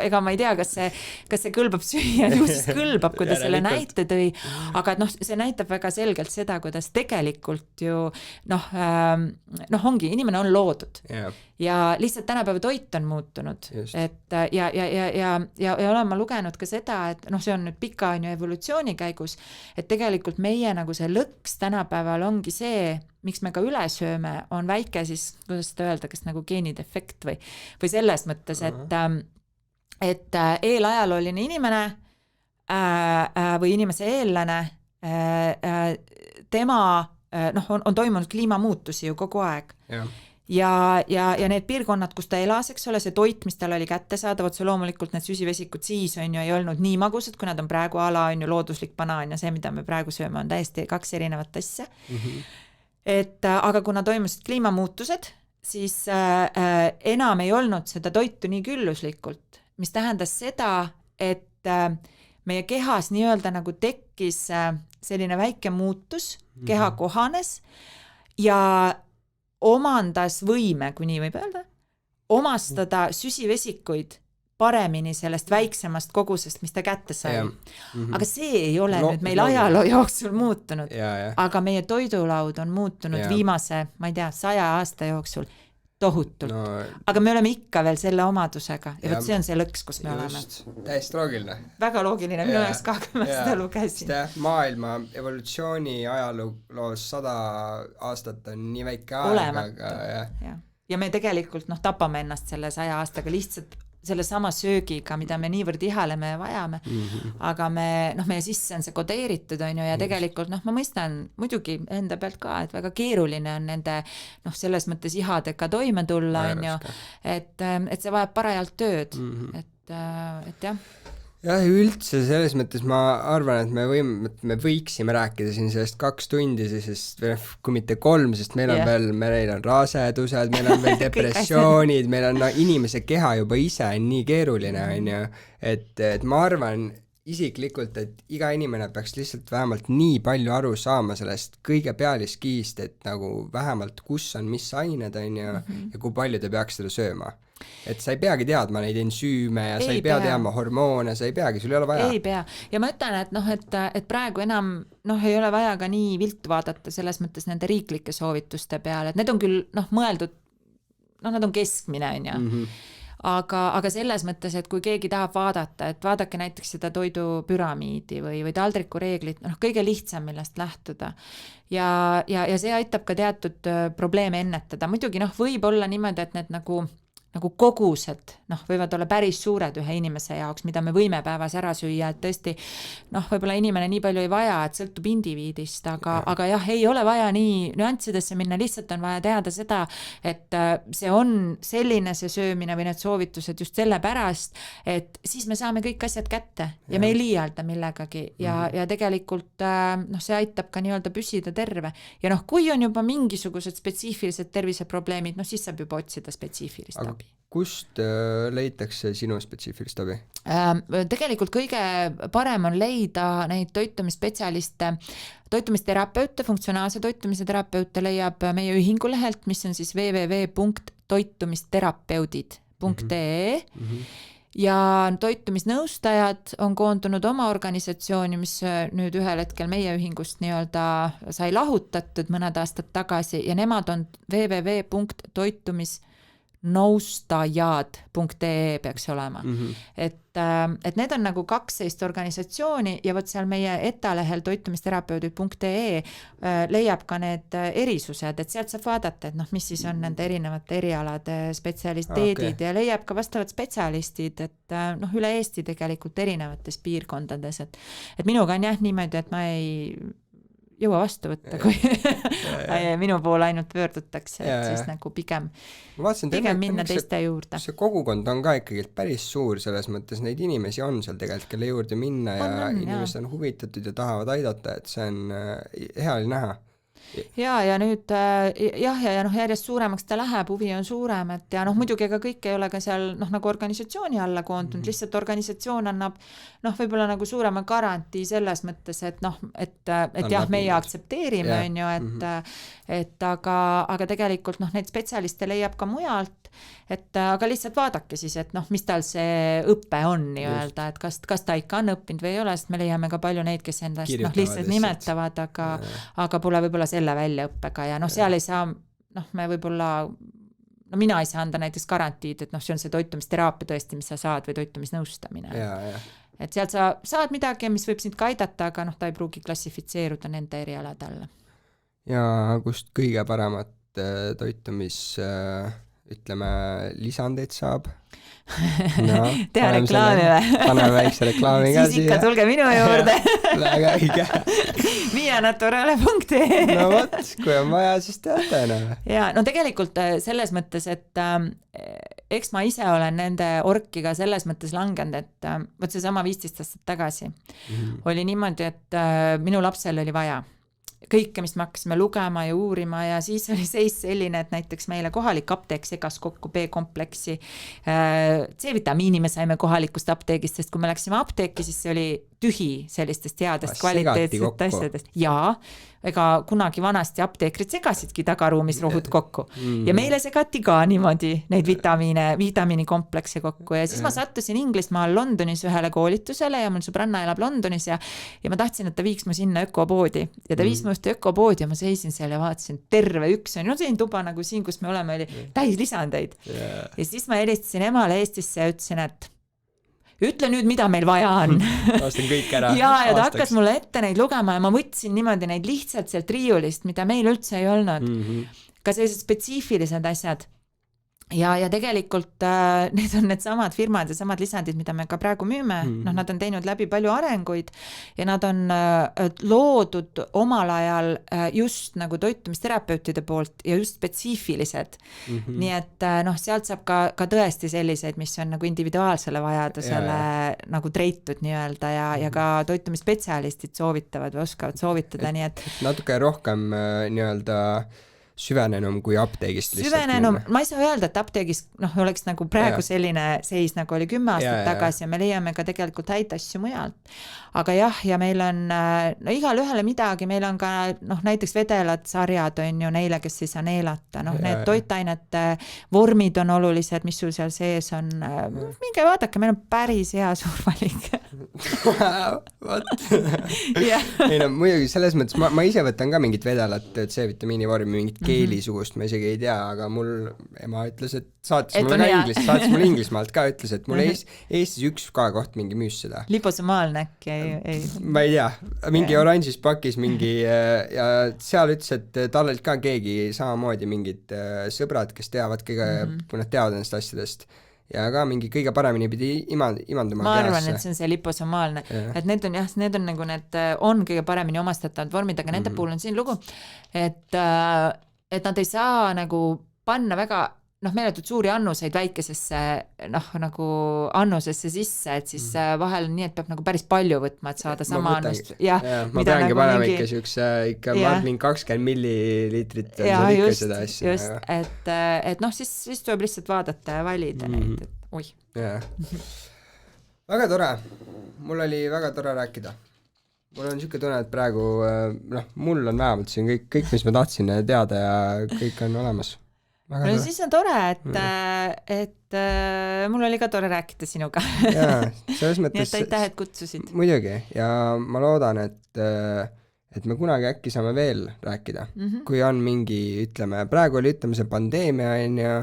ega ma ei tea, kas see kõlbab süüa, ju siis kõlbab, kui ta selle näite tõi, aga see näitab väga selgelt seda, kuidas tegelikult ju ongi, inimene on loodud ja lihtsalt tänapäeva toit on muutunud. Et ja olen ma lugenud ka seda, et see on nüüd pika evolutsiooni käigus, et tegelikult meie nagu see lõks tänapäeval ongi see, miks me ka üle sööme, on väike siis, kuidas seda öelda, kas nagu geenidefekt või selles mõttes, et eelajalooline inimene või inimese eellane, tema on toimunud kliimamuutusi ju kogu aeg. Ja need piirkonnad, kus ta elas, eks ole, see toit, mis tal oli kättesaadav, see loomulikult need süsivesikud siis on ju ei olnud nii magusad, kui nad on praegu on ju looduslik banaan ja see, mida me praegu sööme, on täiesti 2 erinevat asja. Aga kuna toimusid kliimamuutused, siis enam ei olnud seda toitu nii külluslikult, mis tähendas seda, et meie kehas nii-öelda nagu tekkis selline väike muutus, keha kohanes ja omandas võime, kui nii võib öelda, omastada süsivesikuid paremini sellest väiksemast kogusest, mis ta kätte sai. Aga see ei ole nüüd meil ajaloo jooksul muutunud, aga meie toidulaud on muutunud viimase, ma ei tea, 100 aasta jooksul tohutult. Aga me oleme ikka veel selle omadusega ja võt see on see lõks, kus me oleme. Täiesti loogiline. Väga loogiline, minu jaoks ka, kui ma seda lugesin. Maailma evolutsiooni ajaloos 100 aastat on nii väike aeg. Olematu. Ja me tegelikult tapame ennast selle 100 aastaga lihtsalt selle sama söögiga, mida me niivõrd ihaleme ja vajame, aga meie sisse on see kodeeritud, ja tegelikult, ma mõistan muidugi enda pealt ka, et väga keeruline on nende, selles mõttes ihadega toime tulla, et see vajab parajalt tööd, et jah. Jah, üldse selles mõttes ma arvan, et me võiksime rääkida siin sellest 2 tundi, sest kui mitte 3, sest meil on rasedused, meil on veel depressioonid, meil on inimese keha juba ise nii keeruline, et ma arvan isiklikult, et iga inimene peaks lihtsalt vähemalt nii palju aru saama sellest kõige pealiskiist, et nagu vähemalt kus on mis ained, ja kui palju ta peaks seda sööma. Et sa ei peagi teadma neid ensüüme ja sa ei pea teadma hormoone, sa ei peagi, sul ei ole vaja. Ei pea. Ja ma ütlen, et praegu enam ei ole vaja ka nii viltu vaadata selles mõttes nende riiklike soovituste peale, et need on küll mõeldud, nad on keskmine, aga selles mõttes, et kui keegi tahab vaadata, et vaadake näiteks seda toidupüramiidi või taldriku reeglit, kõige lihtsam, millest lähtuda. Ja see aitab ka teatud probleeme ennetada. Muidugi võib olla niimoodi, et need nagu nagu kogused, noh, võivad olla päris suured ühe inimese jaoks, mida me võime päevas ära süüa, et tõesti, noh, võib-olla inimene nii palju ei vaja, et sõltub indiviidist, aga jah, ei ole vaja nii nüanssidesse minna, lihtsalt on vaja teada seda, et see on selline see söömine või need soovitused just sellepärast, et siis me saame kõik asjad kätte ja me ei liialda millegagi ja tegelikult noh, see aitab ka nii-öelda püsida terve. Ja noh, kui on juba mingisugused spetsiifilised terviseprobleemid, noh siis saab juba otsida spetsiifilist abi. Kust leitakse sinu spetsiifilist abi? Tegelikult kõige parem on leida neid toitumisspetsialiste, toitumisterapeute, funktsionaalse toitumise terapeute leiab meie ühingu lehelt, mis on siis www.toitumisterapeudid.ee ja toitumisnõustajad on koondunud oma organisatsiooni, mis nüüd ühel hetkel meie ühingust nii-öelda sai lahutatud mõned aastad tagasi ja nemad on www.toitumisnõustajad.ee peaks olema. Et need on nagu 12 organisatsiooni ja võt seal meie etalehel toitumisterapeudid.ee leiab ka need erisused, et sealt saab vaadata, et noh, mis siis on nende erinevate erialade spetsialiteedid ja leiab ka vastavad spetsialistid, et noh, üle Eesti tegelikult erinevates piirkondades, et minuga on jah niimoodi, et ma ei jõua vastu võtta, kui minu poole ainult pöördutakse, et siis nagu pigem minna teiste juurde. See kogukond on ka ikkagi päris suur, selles mõttes neid inimesi on seal tegelikult, kelle juurde minna ja inimesed on huvitatud ja tahavad aidata, et see on hea oli näha. Ja nüüd ja noh, järjest suuremaks ta läheb, huvi on suurem, et ja noh, muidugi ega kõik ei ole ka seal noh, nagu organisatsiooni alla koondunud, lihtsalt organisatsioon annab noh, võib-olla nagu suurema garantii selles mõttes, et noh, et jah, meie aktsepteerime, on ju, et aga tegelikult noh, neid spetsialiste leiab ka mujalt, et aga lihtsalt vaadake siis, et noh, mis tal see õppe on nii-öelda, et kas ta ikka on õppinud või ei ole, sest me leiame ka palju neid, kes endast noh, lihtsalt nimetavad, aga pole võib-olla selle väljaõppega ja noh, seal ei saa, noh, me võib-olla no mina ei saa anda näiteks garantiid, et noh, see on see toitumisteraapia tõesti, mis sa saad või toitumisnõustamine. Et sealt sa saad midagi, mis võib sind ka aidata, aga noh, ta ei pruugi klassifitseeruda nende erialade alla. Ja kust kõige paremat ütleme, lisandeid saab? No, teha reklaami või? Paneme väikse reklaami ka siis ikka tulge minu juurde. Väga õige. vianaturale.ee No võt, kui on vaja, siis teate. Ja no tegelikult selles mõttes, et eks ma ise olen nende orkiga selles mõttes langenud, et võt see sama 15 aastat tagasi oli niimoodi, et minu lapsel oli vaja kõike, mis me hakkasime lugema ja uurima ja siis oli seis selline, et näiteks meile kohalik apteek segas kokku B-kompleksi. C-vitamiini me saime kohalikust apteegist, sest kui me läksime apteeki, siis see oli tühi sellistest headest kvaliteetset asjadest. Ja ega kunagi vanasti apteekrid segasidki tagaruumis rohud kokku. Ja meile segati ka niimoodi neid vitamiinikomplekse kokku ja siis ma sattusin Inglismaal Londonis ühele koolitusele ja mul sõbranna elab Londonis ja ma tahtsin, et ta viiks mu sinna ökopoodi ja ta viis mu just ökopoodi ja ma seisin seal ja vaatasin terve üks on, no selline tuba nagu siin, kus me oleme, oli täis lisandeid. Ja siis ma helistasin emale Eestisse ja ütlesin, et ütle nüüd, mida meil vaja on. Lastin kõik ära. ja ta hakkas mulle ette neid lugema ja ma võtsin niimoodi neid lihtsalt sealt riiulist, mida meil üldse ei olnud. Ka sellised spetsiifilised asjad. Ja tegelikult need on need samad firmad ja samad lisandid, mida me ka praegu müüme. Noh, nad on teinud läbi palju arenguid ja nad on loodud omal ajal just nagu toitumisterapeutide poolt ja just spetsiifilised. Nii et noh, sealt saab ka tõesti selliseid, mis on nagu individuaalsele vajadusele nagu treitud nii-öelda ja ka toitumisspetsialistid soovitavad või oskavad soovitada, nii et natuke rohkem nii-öelda süvenenum kui apteegist süvenenum, ma ei saa öelda, et apteegis oleks nagu praegu selline seis, nagu oli 10 aastat tagasi ja me leiame ka tegelikult häid asju mujalt. Aga jah, ja meil on igal ühele midagi, meil on ka näiteks vedelad sarjad on ju neile, kes ei saa neelata, need toitainete vormid on olulised, mis sul seal sees on. Minge vaadake, meil on päris hea suur valik. Vot. Ei no muidugi selles mõttes ma ise võtan ka mingit vedelat C-vitamiini vormi, mingit keelisugust, ma isegi ei tea, aga mul ema ütles, et saatis mulle Inglismaalt ka, ütles, et mul Eestis üks ka koht mingi müüs seda. Liposomaalne äkki ei. Ma ei tea, mingi oranžis pakis mingi ja seal ütles, et tal olid ka keegi samamoodi mingid sõbrad, kes teavad kõige, kui nad teavad nendest asjadest ja ka mingi kõige paremini pidi imanduma ma arvan, et see on see liposomaalne, et need on nagu need on kõige paremini omastatavad vormid, aga nende puhul on siin lugu, et nad ei saa nagu panna väga meeletult suuri annuseid väikesesse nagu annusesse sisse, et siis vahel on nii, et peab nagu päris palju võtma, et saada sama annust. Ma peangi nagu panema ikka siukse, ma arvan 20 milliliitrit on seal ikka seda asja. Just, et siis tuleb lihtsalt vaadata ja valida neid, et oi. Väga tore, mul oli väga tore rääkida. Mul on siuke tunne, et praegu, mul on vähemalt siin kõik, mis ma tahtsin teada ja kõik on olemas. No siis on tore, et mul oli ka tore rääkida sinuga. Jaa, selles mõttes... Nii et aitäh, et kutsusid. Muidugi, ja ma loodan, et me kunagi äkki saame veel rääkida. Kui on mingi, praegu oli see pandeemia ja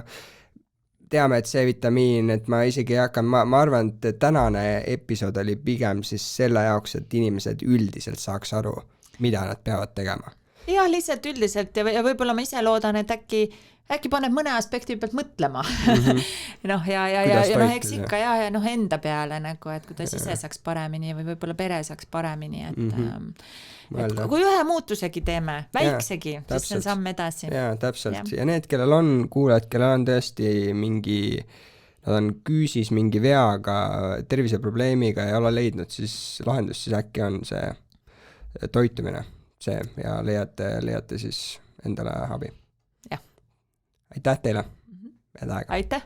teame, et C-vitamiin, et ma isegi ei hakka, ma arvan, et tänane episood oli pigem siis selle jaoks, et inimesed üldiselt saaks aru, mida nad peavad tegema. Jah, lihtsalt üldiselt ja võib-olla ma ise loodan, et äkki paneb mõne aspekti pealt mõtlema. Eks ikka ja enda peale nagu, et kuidas ise saaks paremini või võib-olla pere saaks paremini, et kui ühe muutusegi teeme, väiksegi, siis see on samm edasi. Jaa, täpselt. Ja need, kellel on kuulajad, kellel on tõesti nad on küüsis mingi veaga, terviseprobleemiga ja ei ole leidnud, siis lahendus siis äkki on see toitumine ja leiate siis endale abi. Aitäh teile. Aitäh.